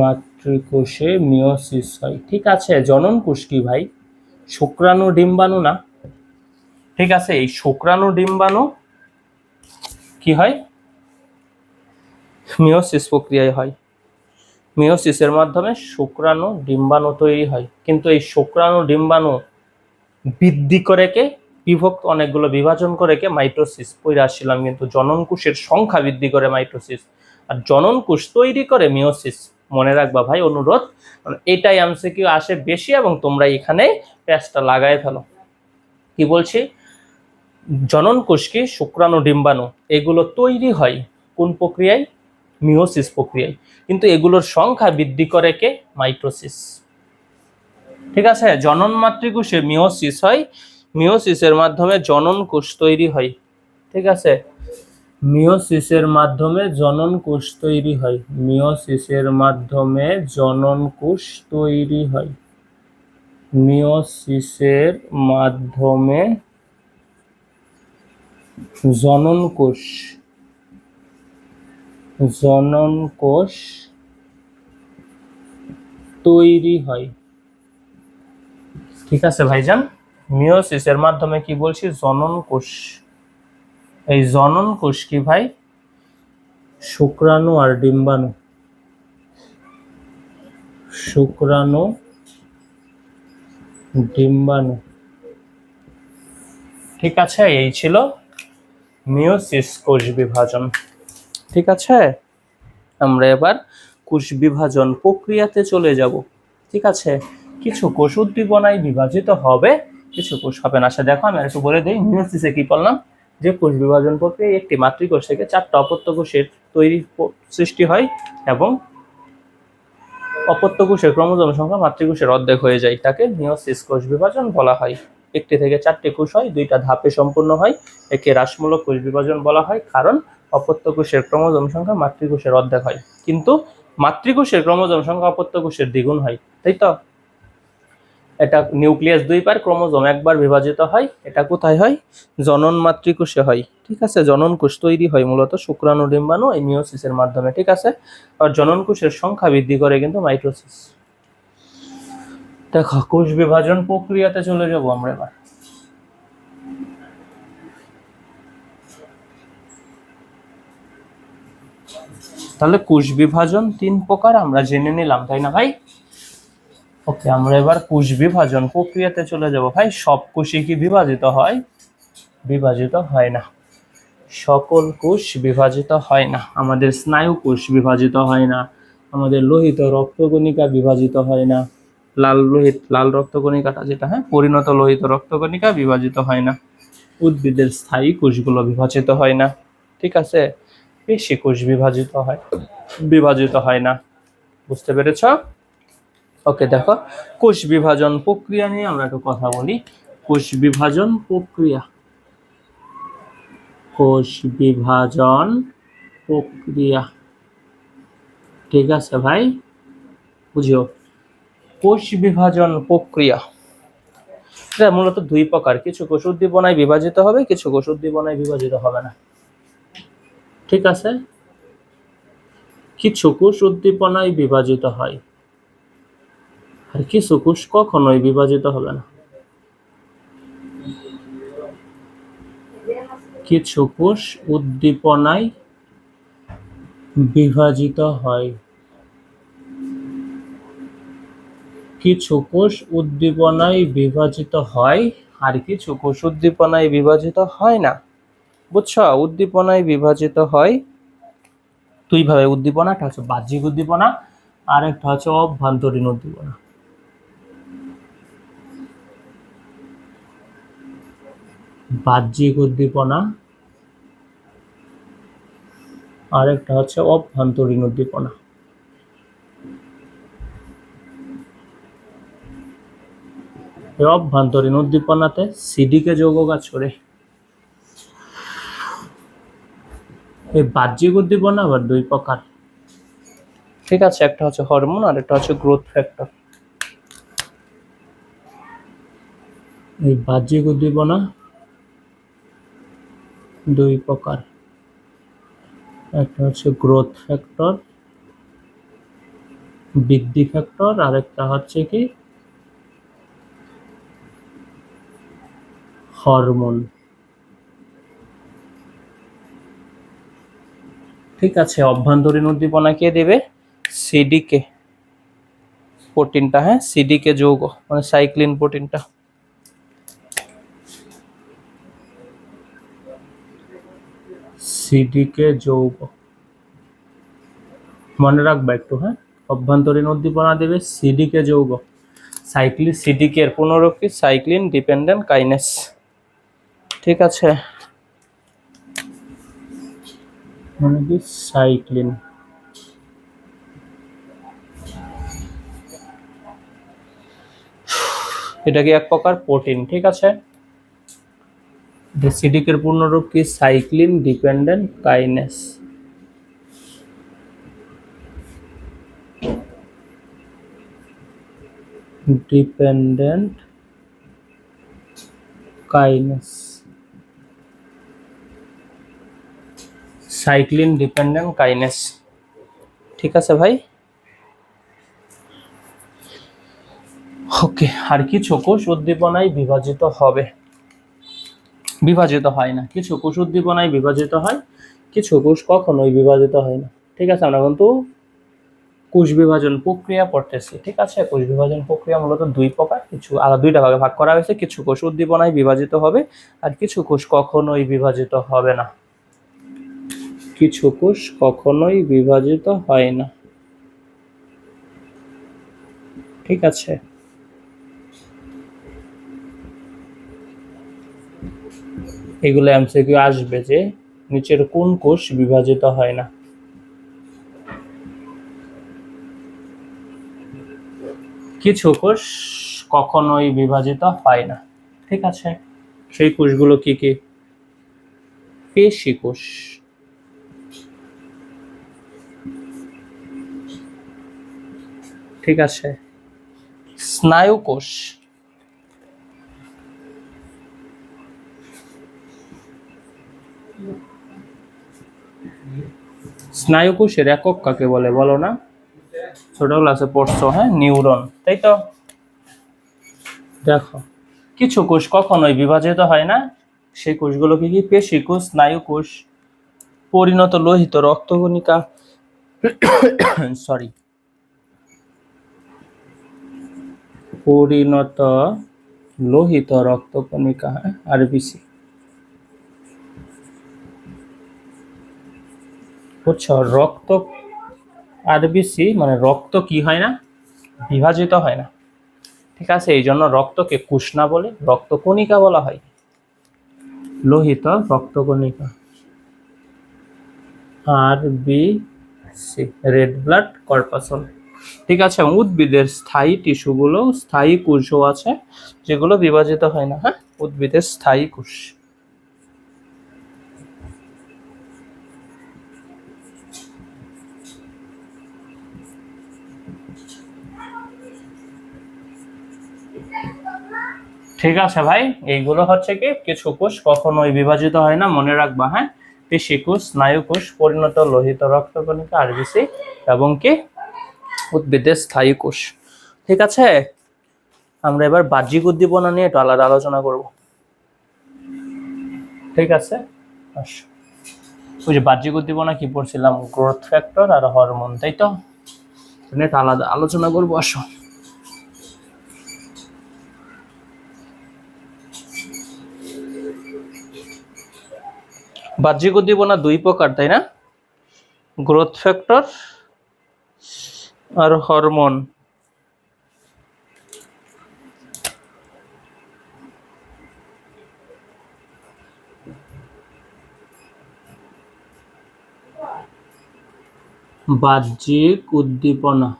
Speaker 1: মাতৃকোষে মিওসিস হয়। ঠিক আছে, জনন কোষ কি ভাই? শুক্রাণু ডিম্বাণু না? ঠিক আছে, এই শুক্রাণু ডিম্বাণু কি হয়? মিওসিস প্রক্রিয়ায় হয়। মিওসিসের মাধ্যমে শুক্রাণু ডিম্বাণু তৈরি হয়, কিন্তু এই শুক্রাণু ডিম্বাণু বৃদ্ধি করে কে? বিভক্ত, অনেকগুলো বিভাজন করে কে? মাইটোসিস। পড়ে আসছিলাম কিন্তু, জনন কোষের সংখ্যা বৃদ্ধি করে মাইটোসিস, আর জনন কোষ তৈরি করে মিওসিস। মনে রাখবা ভাই, অনুরোধ, এটাই এমসিকিউ আসে বেশি, এবং তোমরা এখানে প্যাচটা লাগাই ফেলো। কি বলছি? জনন কোষ কি? শুক্রাণু ডিম্বাণু, এগুলো তৈরি হয় কোন প্রক্রিয়ায়? মিওসিস প্রক্রিয়ায়, কিন্তু এগুলোর সংখ্যা বৃদ্ধি করে কে? মাইটোসিস। ঠিক আছে, জনন মাতৃকোষে মিওসিস হয়, মিওসিসের মাধ্যমে জনন কোষ তৈরি হয়। ঠিক আছে, মিওসিসের মাধ্যমে জনন কোষ তৈরি হয়, মিওসিসের মাধ্যমে জনন কোষ তৈরি হয়, মিওসিসের মাধ্যমে জনন কোষ, জনন কোষ তৈরি হয়। ঠিক আছে ভাইজান, মিওসিসের মাধ্যমে কি বলছি? জনন কোষ। এই জনন কোষ কি ভাই? শুক্রাণু আর ডিম্বাণু, শুক্রাণু ডিম্বাণু। ঠিক আছে, এই ছিল মিওসিস, কোষ বিভাজন। ঠিক আছে, আমরা এবার কোষ বিভাজন প্রক্রিয়াতে চলে যাব। ঠিক আছে, কিছু কোষ উদ্দীপনায় বিভাজিত হবে, কিছু কোষ হবে না। আচ্ছা দেখো, আমি একটু বলে দিই, মিওসিসে কি করলাম, যে কোষ বিভাজন প্রক্রিয়ায় একটি মাতৃকোষ থেকে 4টা অপত্য কোষের তৈরি সৃষ্টি হয়, এবং অপত্য কোষের ক্রোমোজোম সংখ্যা মাতৃকোষের অর্ধেক হয়ে যায়, তাকে মিওসিস কোষ বিভাজন বলা হয়। একটি থেকে 4টি কোষ হয়, 2টা ধাপে সম্পূর্ণ হয়, একে হ্রাসমূলক কোষ বিভাজন বলা হয়, কারণ অপত্য কোষের ক্রোমোজোম সংখ্যা মাতৃকোষের অর্ধেক হয়, কিন্তু মাতৃকোষের ক্রোমোজোম সংখ্যা অপত্য কোষের দ্বিগুণ হয়, তাই তো? এটা নিউক্লিয়াস 2 বার, ক্রোমোজোম 1 বার বিভাজিত হয়। এটা কোথায় হয়? জনন মাতৃকোষে হয়। ঠিক আছে, জনন কোষ তৈরি হয় মূলত শুক্রাণু ডিম্বাণু এই মিওসিসের মাধ্যমে। ঠিক আছে, আর জনন কোষের সংখ্যা বৃদ্ধি করে কিন্তু মাইটোসিস। দেখো, কোষ বিভাজন প্রক্রিয়াতে চলে যাব আমরা এবার। তাহলে কোষ বিভাজন 3 প্রকার আমরা জেনে নিলাম, তাই না ভাই? ওকে, আমরা এবার কোষ বিভাজন প্রক্রিয়াতে চলে যাব। ভাই, সব কোষই কি বিভাজিত হয়? বিভাজিত হয় না, সকল কোষ বিভাজিত হয় না। আমাদের স্নায়ু কোষ বিভাজিত হয় না, আমাদের লোহিত রক্তকণিকা বিভাজিত হয় না, লাল রক্তকণিকাটা যেটা, হ্যাঁ, পরিণত লোহিত রক্তকণিকা বিভাজিত হয় না। উদ্ভিদের স্থায়ী কোষগুলো বিভাজিত হয় না। ঠিক আছে, পেশি কোষ বিভাজিত হয় না। বুঝতে পেরেছ? ওকে, দেখো, কোষ বিভাজন প্রক্রিয়া নিয়ে আমরা একটু কথা বলি। কোষ বিভাজন প্রক্রিয়া, কোষ বিভাজন প্রক্রিয়া। ঠিক আছে ভাই, বুঝিও কোষ বিভাজন প্রক্রিয়া। এটা মূলত দুই প্রকার, কিছু কোষ উদ্দীপনায় বিভাজিত হবে, কিছু কোষ উদ্দীপনায় বিভাজিত হবে না। ঠিক আছে, কিছু কোষ উদ্দীপনায় বিভাজিত হয় আর কিছু কোষ কখনোই বিভাজিত হবে না। কিছু কোষ উদ্দীপনায় বিভাজিত হয়, কিছু কোষ উদ্দীপনায় বিভাজিত হয় আর কিছু কোষ উদ্দীপনায় বিভাজিত হয় না। বুঝছো, উদ্দীপনায় বিভাজিত হয় দুই ভাবে, উদ্দীপনা একটা হচ্ছে বাহ্যিক উদ্দীপনা আর একটা হচ্ছে অভ্যন্তরীণ উদ্দীপনা। বাহ্যিক উদ্দীপনা আর একটা হচ্ছে অভ্যন্তরীণ উদ্দীপনা। এই অভ্যন্তরীণ উদ্দীপনাতে সিডিকে যৌগ কাজ করে। এই বাহ্যিক উদ্দীপনা আবার দুই প্রকার। ঠিক আছে, একটা হচ্ছে হরমোন আর একটা হচ্ছে গ্রোথ ফ্যাক্টর। এই বাহ্যিক উদ্দীপনা দুই প্রকার, একটা হচ্ছে গ্রোথ ফ্যাক্টর বৃদ্ধি ফ্যাক্টর আর একটা হচ্ছে কি হরমোন। ঠিক আছে, অভ্যন্তরীণ উদ্দীপনা কে দেবে? সিডিকে প্রোটিনটা, হ্যাঁ সিডিকে যৌগ মানে সাইক্লিন প্রোটিনটা। সিডিকে যৌগ মনে রাখবা একটু, হ্যাঁ অভ্যন্তরীণ উদ্দীপনা দেবে সিডিকে যৌগ। সাইক্লিন সিডিকে এর পুনরূপ কি? Cyclin dependent kinase. ঠিক আছে, মানে কি সাইক্লিন। এটা কি এক প্রকার প্রোটিন। ঠিক আছে, সিডিক এর পূর্ণরূপ কি? Cyclin dependent kinase. Dependent kinase, cyclin dependent kinase. ঠিক আছে ভাই, ওকে। আর কিছু কোষ উদ্দীপনায় বিভাজিত হবে, বিভাজিত হয় না। কিছু কোষ উদ্দীপনায় বিভাজিত হয়, কিছু কোষ কখনোই বিভাজিত হয় না। ঠিক আছে, আমরা কিন্তু কোষ বিভাজন প্রক্রিয়া পড়তেছি। ঠিক আছে, কোষ বিভাজন প্রক্রিয়া মূলত দুই প্রকার, কিছু দুইটা ভাগে ভাগ করা হয়েছে। কিছু কোষ উদ্দীপনায় বিভাজিত হবে আর কিছু কোষ কখনোই বিভাজিত হবে না। কিছু কোষ কখনোই বিভাজিত হয় না। ঠিক আছে, এগুলো এমসিকিউ আসবে যে নিচের কোন কোষ বিভাজিত হয় না। কিছু কোষ কখনোই বিভাজিত হয় না। ঠিক আছে, সেই কোষগুলো কি কি? পেশি কোষ, ঠিক আছে, স্নায়ু কোষ, স্নায়ু কোষের একক কাকে বলে বলো না? ছোট ক্লাসে পড়ছো, হ্যাঁ নিউরন, তাই তো। দেখো, কিছু কোষ কখনোই বিভাজিত হয় না, সেই কোষগুলো কি কি? পেশি কোষ, স্নায়ু কোষ, পরিণত লোহিত রক্তকণিকা, সরি, পরিণত লোহিত রক্তকণিকা, আরবিসি। বুঝছো, রক্ত আরবিসি মানে রক্ত কি হয় না? বিভাজিত হয় না। ঠিক আছে, এই জন্য রক্তকে কুষ্ণা বলে, রক্তকণিকা বলা হয়, লোহিত রক্তকণিকা। RBC red blood corpuscle. ঠিক আছে, উদ্ভিদের স্থায়ী টিস্যুগুলো, স্থায়ী কোষও আছে যেগুলো বিভাজিত হয় না। হ্যাঁ, উদ্ভিদের স্থায়ী কোষ। ঠিক আছে ভাই, এইগুলো হচ্ছে কি কিছু কোষ কখনোই বিভাজিত হয় না, মনে রাখবা। হ্যাঁ, পেশি কোষ, স্নায়ু কোষ, পরিণত লোহিত রক্তকণিকা, আরবিসি এবং কি উদ্ভিদের স্থায়ী কোষ। ঠিক আছে, আমরা এবার বাহ্যিক উদ্দীপনা নিয়ে একটু আলাদা আলোচনা করব। ঠিক আছে, ওই যে বাহ্যিক উদ্দীপনা কি পড়ছিলাম, গ্রোথ ফ্যাক্টর আর হরমোন, তাই তো? এটা আলাদা আলোচনা করবো, আসো। বাহ্যিক উদ্দীপনা দুই প্রকার, তাই না? গ্রোথ ফ্যাক্টর আর হরমোন। বাহ্যিক উদ্দীপনা,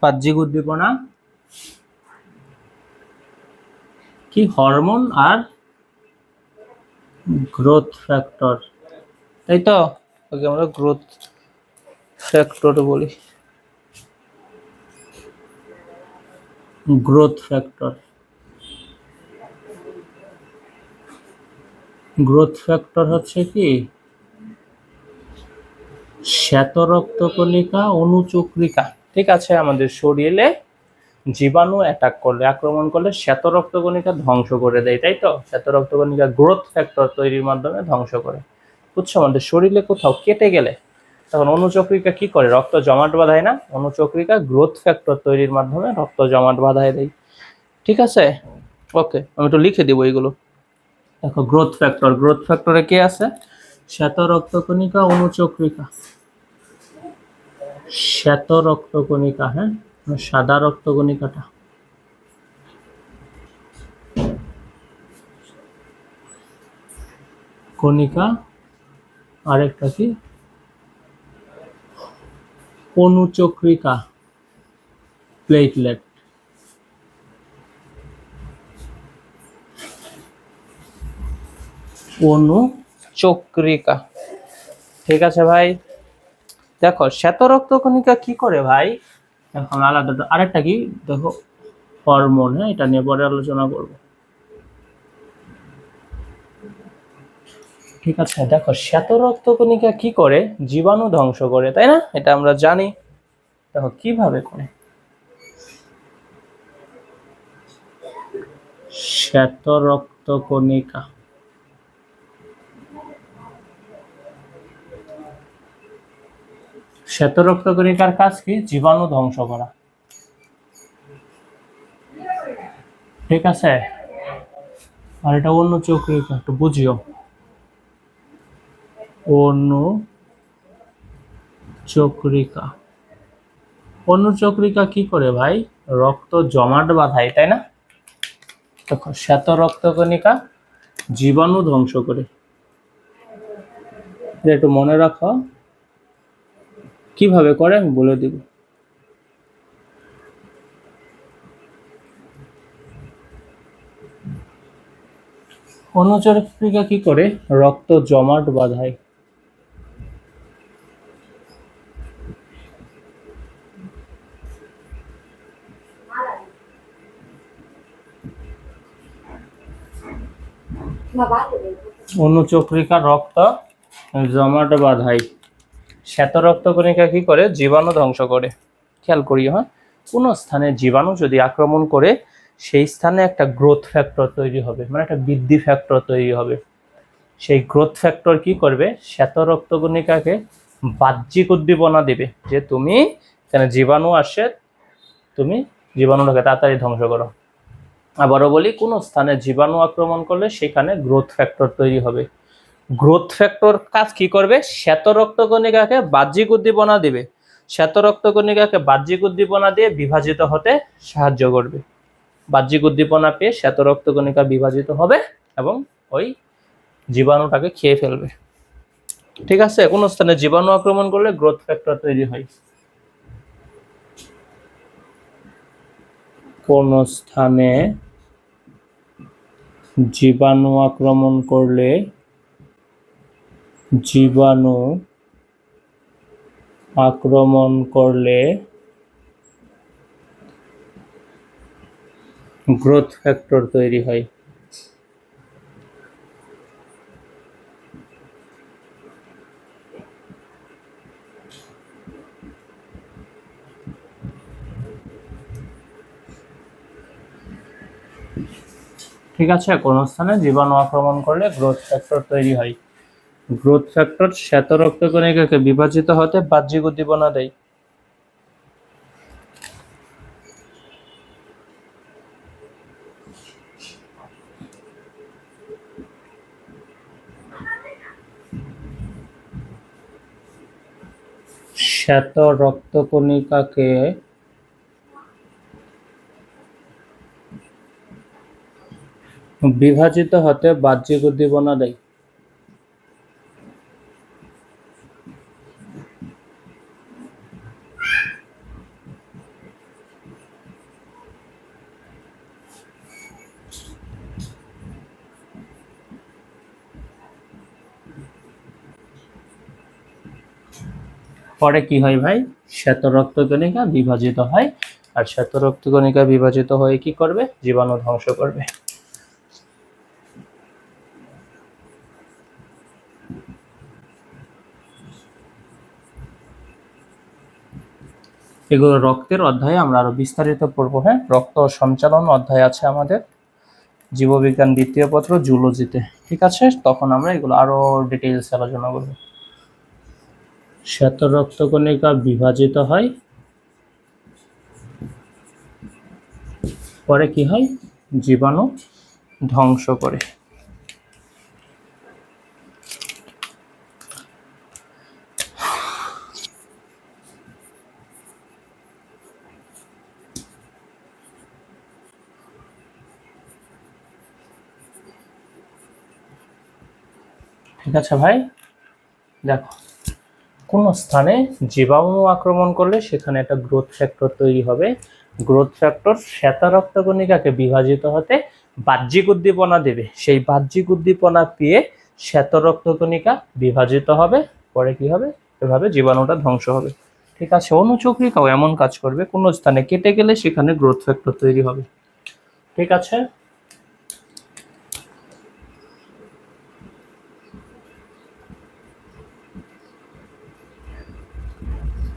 Speaker 1: বাহ্যিক উদ্দীপনা কি, হরমোন আর গ্রোথ ফ্যাক্টর, তাই তো? ওকে আমরা গ্রোথ ফ্যাক্টর বলি, গ্রোথ ফ্যাক্টর। গ্রোথ ফ্যাক্টর হচ্ছে কি শ্বেত রক্তকণিকা অনুচক্রিকা। ঠিক আছে, আমাদের শরীরে জীবাণু অ্যাটাক করলে, আক্রমণ করলে শ্বেত রক্তকণিকা ধ্বংস করে দেয়, তাই তো? শ্বেত রক্তকণিকা গ্রোথ ফ্যাক্টর তৈরির মাধ্যমে ধ্বংস করে। বুঝছো? আমাদের শরীরে কোথাও কেটে গেলে তখন অনুচক্রিকা কি করে, রক্ত জমাট বাঁধায় না, অনুচক্রিকা গ্রোথ ফ্যাক্টর তৈরির মাধ্যমে রক্ত জমাট বাঁধায় দেয়। ঠিক আছে, ওকে, আমি একটু লিখে দিব এইগুলো। দেখো, গ্রোথ ফ্যাক্টর, গ্রোথ ফ্যাক্টরে কে আছে? শ্বেত রক্তকণিকা অনুচক্রিকা, শ্বেত রক্তকণিকা, হ্যাঁ, সাদা রক্তকণিকাটা, কণিকা, আরেকটা কি অনুচক্রিকা, প্লেটলেট। অনুচক্রিকা। ঠিক আছে ভাই, দেখো শ্বেত রক্তকণিকা কি করে ভাই, এখন আলাদা আরেকটা কি দেখো, হরমোন। হ্যাঁ, এটা নিয়ে পরে আলোচনা করব। ঠিক আছে, দেখো শ্বেত রক্তকণিকা কি করে, জীবাণু ধ্বংস করে, তাই না? এটা আমরা জানি। দেখো কিভাবে করে, শ্বেত রক্তকণিকা, শ্বেত রক্তকণিকার কাজ কি, জীবাণু ধ্বংস করা। ঠিক আছে, আর এটা অনুচক্রিকা, একটু বুঝিও। অনুচক্রিকা, অনুচক্রিকা কি করে ভাই, রক্ত জমাট বাঁধায়, তাই না? দেখো শ্বেত রক্তকণিকা জীবাণু ধ্বংস করে, একটু মনে রাখো কিভাবে করে আমি বলে দিব। অনুচক্রিকা কি করে, রক্ত জমাট বাঁধায়। অনুচক্রিকা রক্ত জমাট বাঁধায়। শ্বেত রক্তকণিকা কি করে, জীবাণু ধ্বংস করে। খেয়াল করিও, হ্যাঁ, কোনো স্থানে জীবাণু যদি আক্রমণ করে সেই স্থানে একটা গ্রোথ ফ্যাক্টর তৈরি হবে, মানে একটা বৃদ্ধি ফ্যাক্টর তৈরি হবে। সেই গ্রোথ ফ্যাক্টর কি করবে, শ্বেত রক্তকণিকাকে বাহ্যিক উদ্দীপনা দেবে যে তুমি এখানে জীবাণু আসে, তুমি জীবাণুটাকে তাড়াতাড়ি ধ্বংস করো। আবারও বলি, কোনো স্থানে জীবাণু আক্রমণ করলে সেখানে গ্রোথ ফ্যাক্টর তৈরি হবে। গ্রোথ ফ্যাক্টর কাজ কি করবে, শ্বেত রক্তকণিকাকে বাহ্যিক উদ্দীপনা দিবে, শ্বেত রক্তকণিকাকে বাহ্যিক উদ্দীপনা দিয়ে বিভাজিত হতে সাহায্য করবে। বাহ্যিক উদ্দীপনা পেয়ে শ্বেত রক্তকণিকা বিভাজিত হবে এবং ওই জীবাণুটাকে খেয়ে ফেলবে। ঠিক আছে, কোন স্থানে জীবাণু আক্রমণ করলে গ্রোথ ফ্যাক্টর তৈরি হয়। কোন স্থানে জীবাণু আক্রমণ করলে জীবাণু আক্রমণ করলে গ্রোথ ফ্যাক্টর তৈরি হয়। ঠিক আছে, কোন স্থানে জীবাণু আক্রমণ করলে গ্রোথ ফ্যাক্টর তৈরি হয়। গ্রোথ ফ্যাক্টর শ্বেত রক্তকণিকাকে বিভাজিত হতে বাহ্যিক উদ্দীপনা দেয়। শ্বেত রক্তকণিকাকে বিভাজিত হতে বাহ্যিক উদ্দীপনা দেয়। পরে কি হয় ভাই, শ্বেত রক্তকণিকা বিভাজিত হয়, আর শ্বেত রক্তকণিকা বিভাজিত হয়ে কি করবে, জীবাণু ধ্বংস করবে। এগুলো রক্তের অধ্যায়ে আমরা আরো বিস্তারিত পড়বো। হ্যাঁ, রক্ত সঞ্চালন অধ্যায় আছে আমাদের জীববিজ্ঞান দ্বিতীয় পত্র জুলজিতে। ঠিক আছে, তখন আমরা এগুলো আরো ডিটেইলস আলোচনা করব। শ্বেত রক্তকণিকা বিভাজিত হয়, পরে কি হয়, জীবাণু ধ্বংস করে। ঠিক আছে ভাই, দেখো কোন স্থানে জীবাণু আক্রমণ করলে সেখানে একটা গ্রোথ ফ্যাক্টর তৈরি হবে। গ্রোথ ফ্যাক্টর শ্বেত রক্তকণিকাকে বিভাজিত হতে বাহ্যিক উদ্দীপনা দেবে, সেই বাহ্যিক উদ্দীপনা পেয়ে শ্বেত রক্তকণিকা বিভাজিত হবে, পরে কি হবে, এভাবে জীবাণুটা ধ্বংস হবে। ঠিক আছে, অনুচক্রিকাও এমন কাজ করবে, কোন স্থানে কেটে গেলে সেখানে গ্রোথ ফ্যাক্টর তৈরি হবে। ঠিক আছে,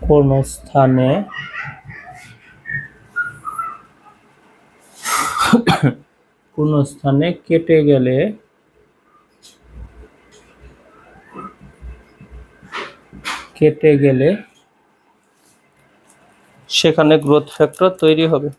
Speaker 1: কোন স্থানে কোন স্থানে কেটে গেলে সেখানে গ্রোথ ফ্যাক্টর তৈরি হবে।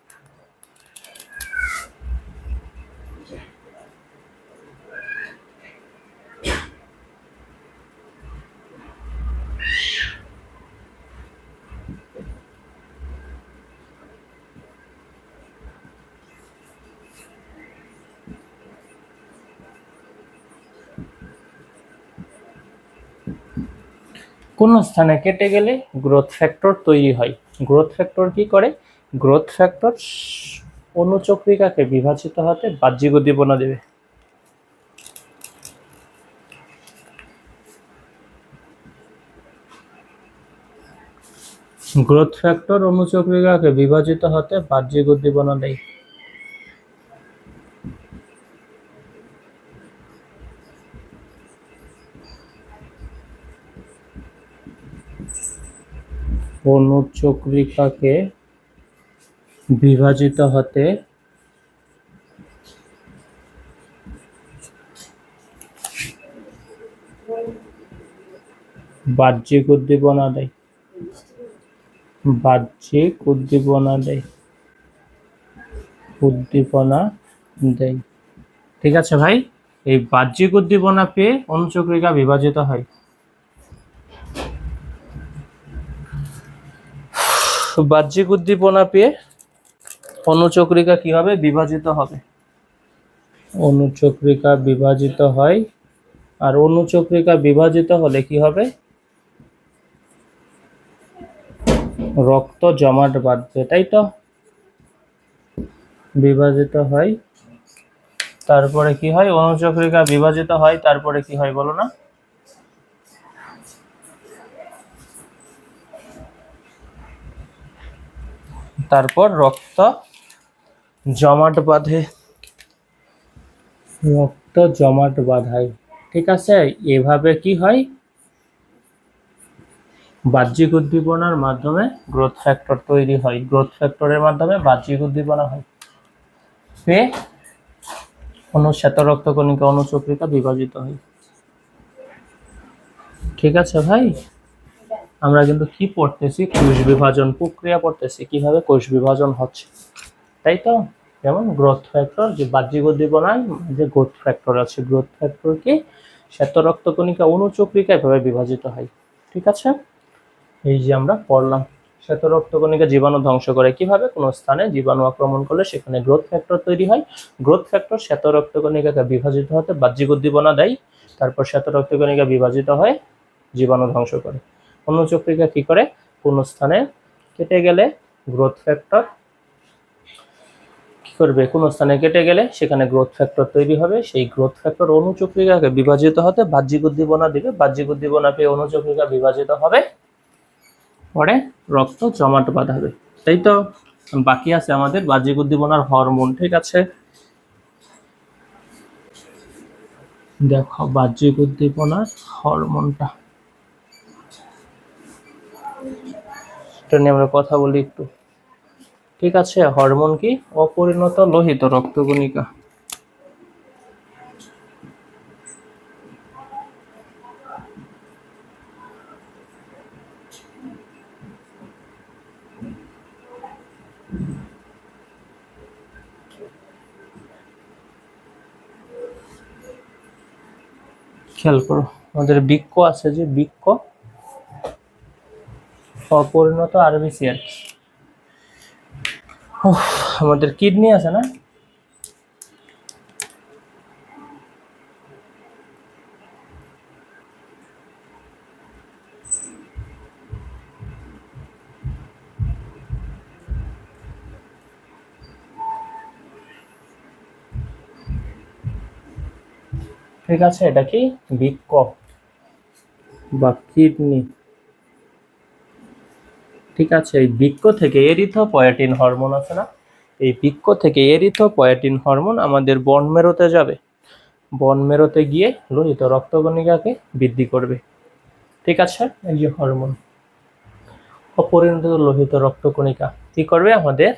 Speaker 1: কোন স্থানে কেটে গেলে গ্রোথ ফ্যাক্টর তৈরি হয়। গ্রোথ ফ্যাক্টর কি করে, গ্রোথ ফ্যাক্টর অনুচক্রিকাকে বিভাজিত হতে বাহ্যিক উদ্দীপনা দেবে। গ্রোথ ফ্যাক্টর অনুচক্রিকাকে বিভাজিত হতে বাহ্যিক উদ্দীপনা দেয়। অনুচক্রিকাকে বিভাজিত হতে বাহ্যিক উদ্দীপনা দেয়। বাহ্যিক উদ্দীপনা দেয়। ঠিক আছে ভাই, এই বাহ্যিক উদ্দীপনা পেয়ে অনুচক্রিকা বিভাজিত হয়। বাহ্যিক উদ্দীপনা পেয়ে অনুচক্রিকা কি হবে, বিভাজিত হবে। অনুচক্রিকা বিভাজিত হয়, আর অনুচক্রিকা বিভাজিত হলে কি হবে, রক্ত জমাট বাঁধবে, তাই তো। বিভাজিত হয়, তারপরে কি হয়, অনুচক্রিকা বিভাজিত হয়, তারপরে কি হয় বলো না, তারপর রক্ত জমাট বাঁধে, রক্ত জমাট বাঁধায়। ঠিক আছে, এভাবে কি হয়, বাহ্যিক উদ্দীপনার মাধ্যমে গ্রোথ ফ্যাক্টর তৈরি হয়, গ্রোথ ফ্যাক্টরের মাধ্যমে বাহ্যিক উদ্দীপনা হয়। শ্বেত রক্তকণিকা অনুচক্রিকা বিভাজিত হয়। ঠিক আছে ভাই, আমরা কিন্তু কি পড়তেছি, কোষ বিভাজন প্রক্রিয়া পড়তেছি, কিভাবে কোষ বিভাজন হচ্ছে, তাই তো। যেমন গ্রোথ ফ্যাক্টর, যে বাহ্যিক উদ্দীপনায় যে গ্রোথ ফ্যাক্টর আছে, গ্রোথ ফ্যাক্টর কি শ্বেত রক্তকণিকা অনুচক্রিকা এভাবে বিভাজিত হয়। ঠিক আছে, এই যে আমরা পড়লাম, শ্বেত রক্তকণিকা জীবাণু ধ্বংস করে কিভাবে, কোনো স্থানে জীবাণু আক্রমণ করলে সেখানে গ্রোথ ফ্যাক্টর তৈরি হয়। গ্রোথ ফ্যাক্টর শ্বেত রক্তকণিকাকে বিভাজিত হতে বাহ্যিক উদ্দীপনা দেয়, তারপর শ্বেত রক্তকণিকা বিভাজিত হয়, জীবাণু ধ্বংস করে। অনুচক্রিকা কি করে, কোন স্থানে কেটে গেলে গ্রোথ ফ্যাক্টর কি করবে, কোন স্থানে কেটে গেলে সেখানে গ্রোথ ফ্যাক্টর তৈরি হবে, সেই গ্রোথ ফ্যাক্টর অনুচক্রিকাকে বিভাজিত হতে বাহ্যিক উদ্দীপনা দিবে, বাহ্যিক উদ্দীপনা পেয়ে অনুচক্রিকা বিভাজিত হবে, পরে রক্ত জমাট বাঁধাবে। তাই তো, বাকি আছে আমাদের বাহ্যিক উদ্দীপনার হরমোন। ঠিক আছে, দেখো বাহ্যিক উদ্দীপনার হরমোনটা, এটা নিয়ে আমরা কথা বলি একটু। ঠিক আছে, হরমোন কি, অপরিণত লোহিত রক্তকণিকা। খেয়াল করো, আমাদের বৃক্ক আছে, যে বৃক্ক অপরিণত আরবিসি আর কি। আমাদের কিডনি আছে না, ঠিক আছে, এটা কি বৃক্ক বা কিডনি। ঠিক আছে, এই বৃক্ক থেকে এরিথ্রোপয়েটিন হরমোন আছে না, এই বৃক্ক থেকে এরিথ্রোপয়েটিন হরমোন আমাদের বন মেরুতে যাবে, বন মেরুতে গিয়ে লোহিত রক্তকণিকাকে বৃদ্ধি করবে। ঠিক আছে, এই যে হরমোন অপরিণত লোহিত রক্তকণিকা কি করবে, আমাদের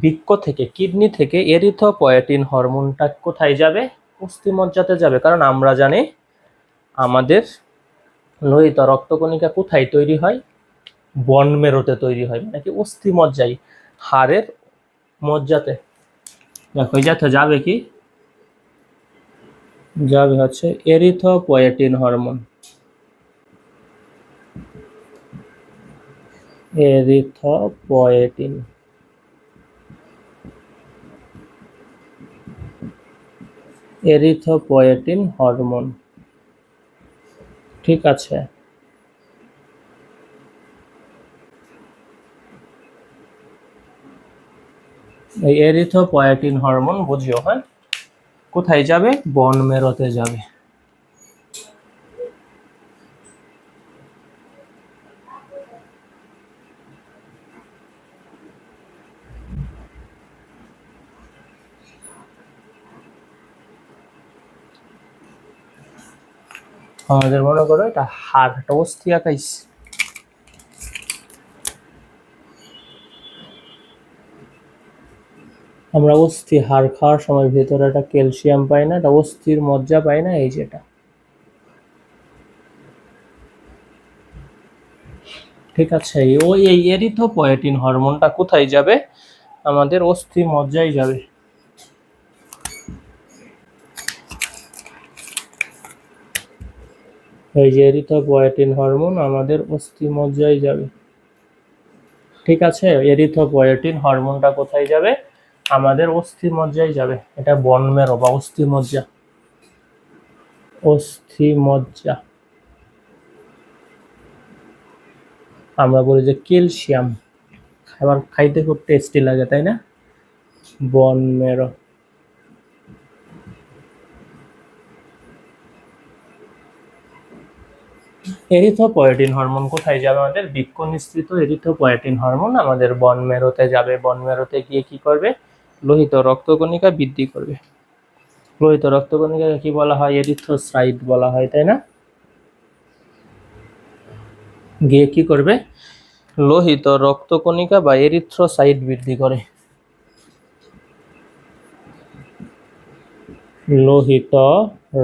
Speaker 1: বৃক্ক থেকে, কিডনি থেকে এরিথ্রোপয়েটিন হরমোনটা কোথায় যাবে, অস্থিমজ্জাতে যাবে। কারণ আমরা জানি আমাদের লোহিত রক্তকণিকা কোথায় তৈরি হয়, বন মেরুতে তৈরি হয়, নাকি অস্থিমজ্জায়, হাড়ের মজ্জাতে। দেখো যাতে যাবে কি, যাবে হচ্ছে erythropoietin hormone, erythropoietin, erythropoietin hormone. ঠিক আছে, এই এরিথ্রোপয়েটিন হরমোন বুঝিও, হ্যাঁ, কোথায় যাবে, বন মেরুতে যাবে। আমাদের মনে করো এটা হাড়, একটা অস্থি আঁকাইছি, আমরা অস্থি হাড় খাওয়ার সময় ভেতরে একটা ক্যালসিয়াম পাই না, এটা অস্থির মজ্জা পাই না, এই যেটা। ঠিক আছে, ওই এই এরিথ্রোপয়েটিন হরমোনটা কোথায় যাবে, আমাদের অস্থি মজ্জায় যাবে। এই যে এরিথ্রোপয়েটিন হরমোন আমাদের অস্থি মজ্জায় যাবে। ঠিক আছে, এরিথ্রোপয়েটিন হরমোনটা কোথায় যাবে, আমাদের অস্থি মজ্জায় যাবে। এটা বন মেরু বা অস্থি মজ্জা, অস্থি মজ্জা। আমরা বলি যে ক্যালসিয়াম, খাবার খাইতে খুব টেস্টি লাগে, তাই না, বন মেরু। এরিথ্রোপয়েটিন হরমোন কোথায় যাবে? আমাদের বৃক্ক নিঃসৃত এরিথ্রোপয়েটিন হরমোন আমাদের বন মেরুতে যাবে। বন মেরুতে গিয়ে কি করবে? লোহিত রক্তকণিকা বৃদ্ধি করবে। লোহিত রক্তকণিকাকে কি বলা হয়? এরিথ্রোসাইট বলা হয়, তাই না? গিয়ে কি করবে? লোহিত রক্তকণিকা বা এরিথ্রোসাইট বৃদ্ধি করে। লোহিত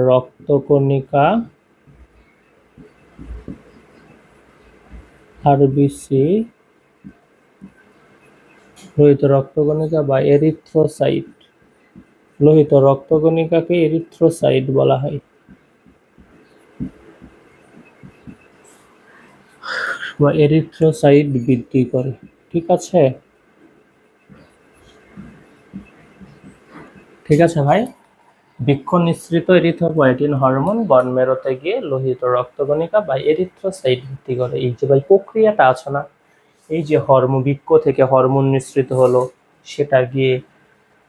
Speaker 1: রক্তকণিকা আরবিসি, লোহিত রক্তকণিকা বা এরিথ্রোসাইট। লোহিত রক্তকণিকাকে এরিথ্রোসাইট বলা হয় বা এরিথ্রোসাইট বৃদ্ধি করে। ঠিক আছে, ঠিক আছে ভাই। বৃক্ক নিঃসৃত এরিথ্রোপয়েটিন হরমোন বন মেরুতে গিয়ে লোহিত রক্তকণিকা বা এরিথ্রোসাইট বৃদ্ধি করে। এই যে ভাই প্রক্রিয়াটা আছে না, এই যে বৃক্ক থেকে হরমোন নিঃসৃত হলো, সেটা গিয়ে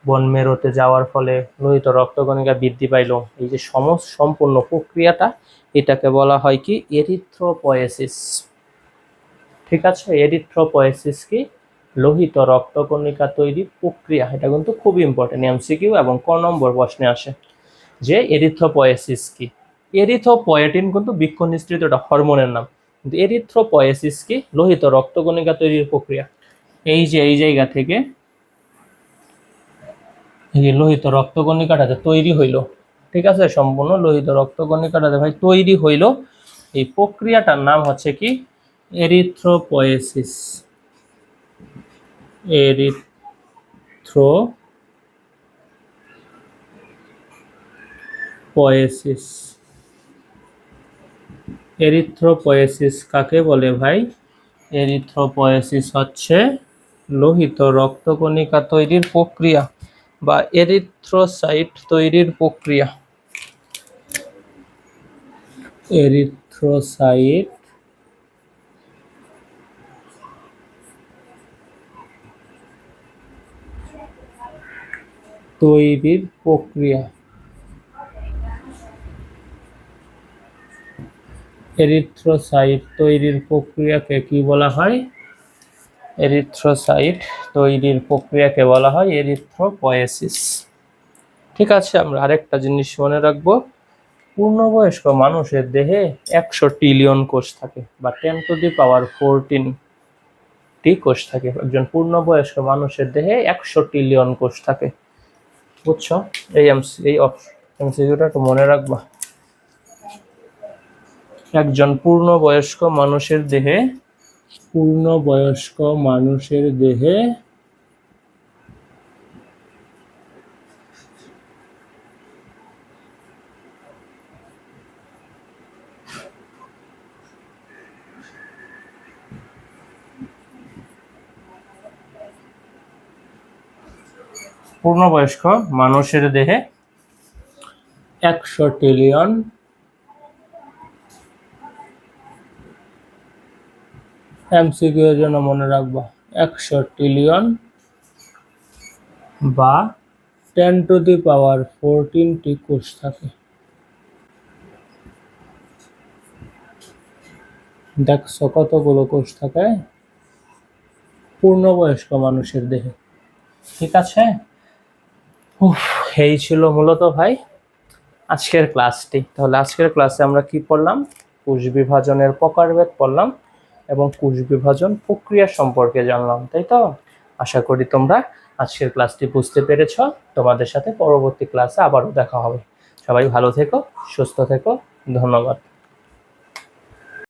Speaker 1: বন মেরুতে যাওয়ার ফলে লোহিত রক্তকণিকা বৃদ্ধি পাইলো, এই যে সম্পূর্ণ প্রক্রিয়াটা, এটাকে বলা হয় কি? এরিথ্রোপয়েসিস। ঠিক আছে, এরিথ্রোপয়েসিস কি? লোহিত রক্তকণিকা তৈরির প্রক্রিয়া। এটা কিন্তু খুব ইম্পর্টেন্ট, এমসিকিউ এবং ক নম্বর প্রশ্নে আসে যে এরিথ্রোপয়েসিস কি। এরিথ্রোপয়েটিন কিন্তু বৃক্ক নিঃসৃত একটা হরমোনের নাম, কিন্তু এরিথ্রোপয়েসিস কি? লোহিত রক্তকণিকা তৈরির প্রক্রিয়া। এই যে এই জায়গা থেকে এই লোহিত রক্তকণিকাটা তৈরি হইল, ঠিক আছে, সম্পূর্ণ লোহিত রক্তকণিকাটা ভাই তৈরি হইল, এই প্রক্রিয়াটার নাম হচ্ছে কি? এরিথ্রোপয়েসিস। এরিথ্রোপয়েসিস। এরিথ্রোপয়েসিস কাকে বলে ভাই? এরিথ্রোপয়েসিস হচ্ছে লোহিত রক্তকণিকা তৈরির প্রক্রিয়া বা এরিথ্রোসাইট তৈরির প্রক্রিয়া। এরিথ্রোসাইট তৈরির প্রক্রিয়া। এরিথ্রোসাইট তৈরির প্রক্রিয়াকে কি বলা হয়? এরিথ্রোসাইট তৈরির প্রক্রিয়াকে বলা হয় এরিথ্রোপয়েসিস। ঠিক আছে, আমরা আরেকটা জিনিস মনে রাখবো, পূর্ণবয়স্ক মানুষের দেহে 100 ট্রিলিয়ন কোষ থাকে বা 10⁻14 টি কোষ থাকে। একজন পূর্ণবয়স্ক মানুষের দেহে 100 ট্রিলিয়ন কোষ থাকে, বুঝছো? এই এমসিকিউটা একটু মনে রাখবা। একজন পূর্ণবয়স্ক মানুষের দেহে 100 ট্রিলিয়ন এমসিকিউ এর জন্য মনে রাখবা, 100 ট্রিলিয়ন বা 10⁻14 টি কোষ থাকে। দেখছো কতগুলো কোষ থাকে পূর্ণবয়স্ক মানুষের দেহে। ঠিক আছে, এই ছিল মূলত ভাই আজকের ক্লাসটি। তাহলে আজকের ক্লাসে আমরা কি পড়লাম? কোষ বিভাজনের প্রকারভেদ পড়লাম এবং কোষ বিভাজন প্রক্রিয়া সম্পর্কে জানলাম, তাই তো? আশা করি তোমরা আজকের ক্লাসটি বুঝতে পেরেছ। তোমাদের সাথে পরবর্তী ক্লাসে আবারও দেখা হবে। সবাই ভালো থেকো, সুস্থ থেকো, ধন্যবাদ।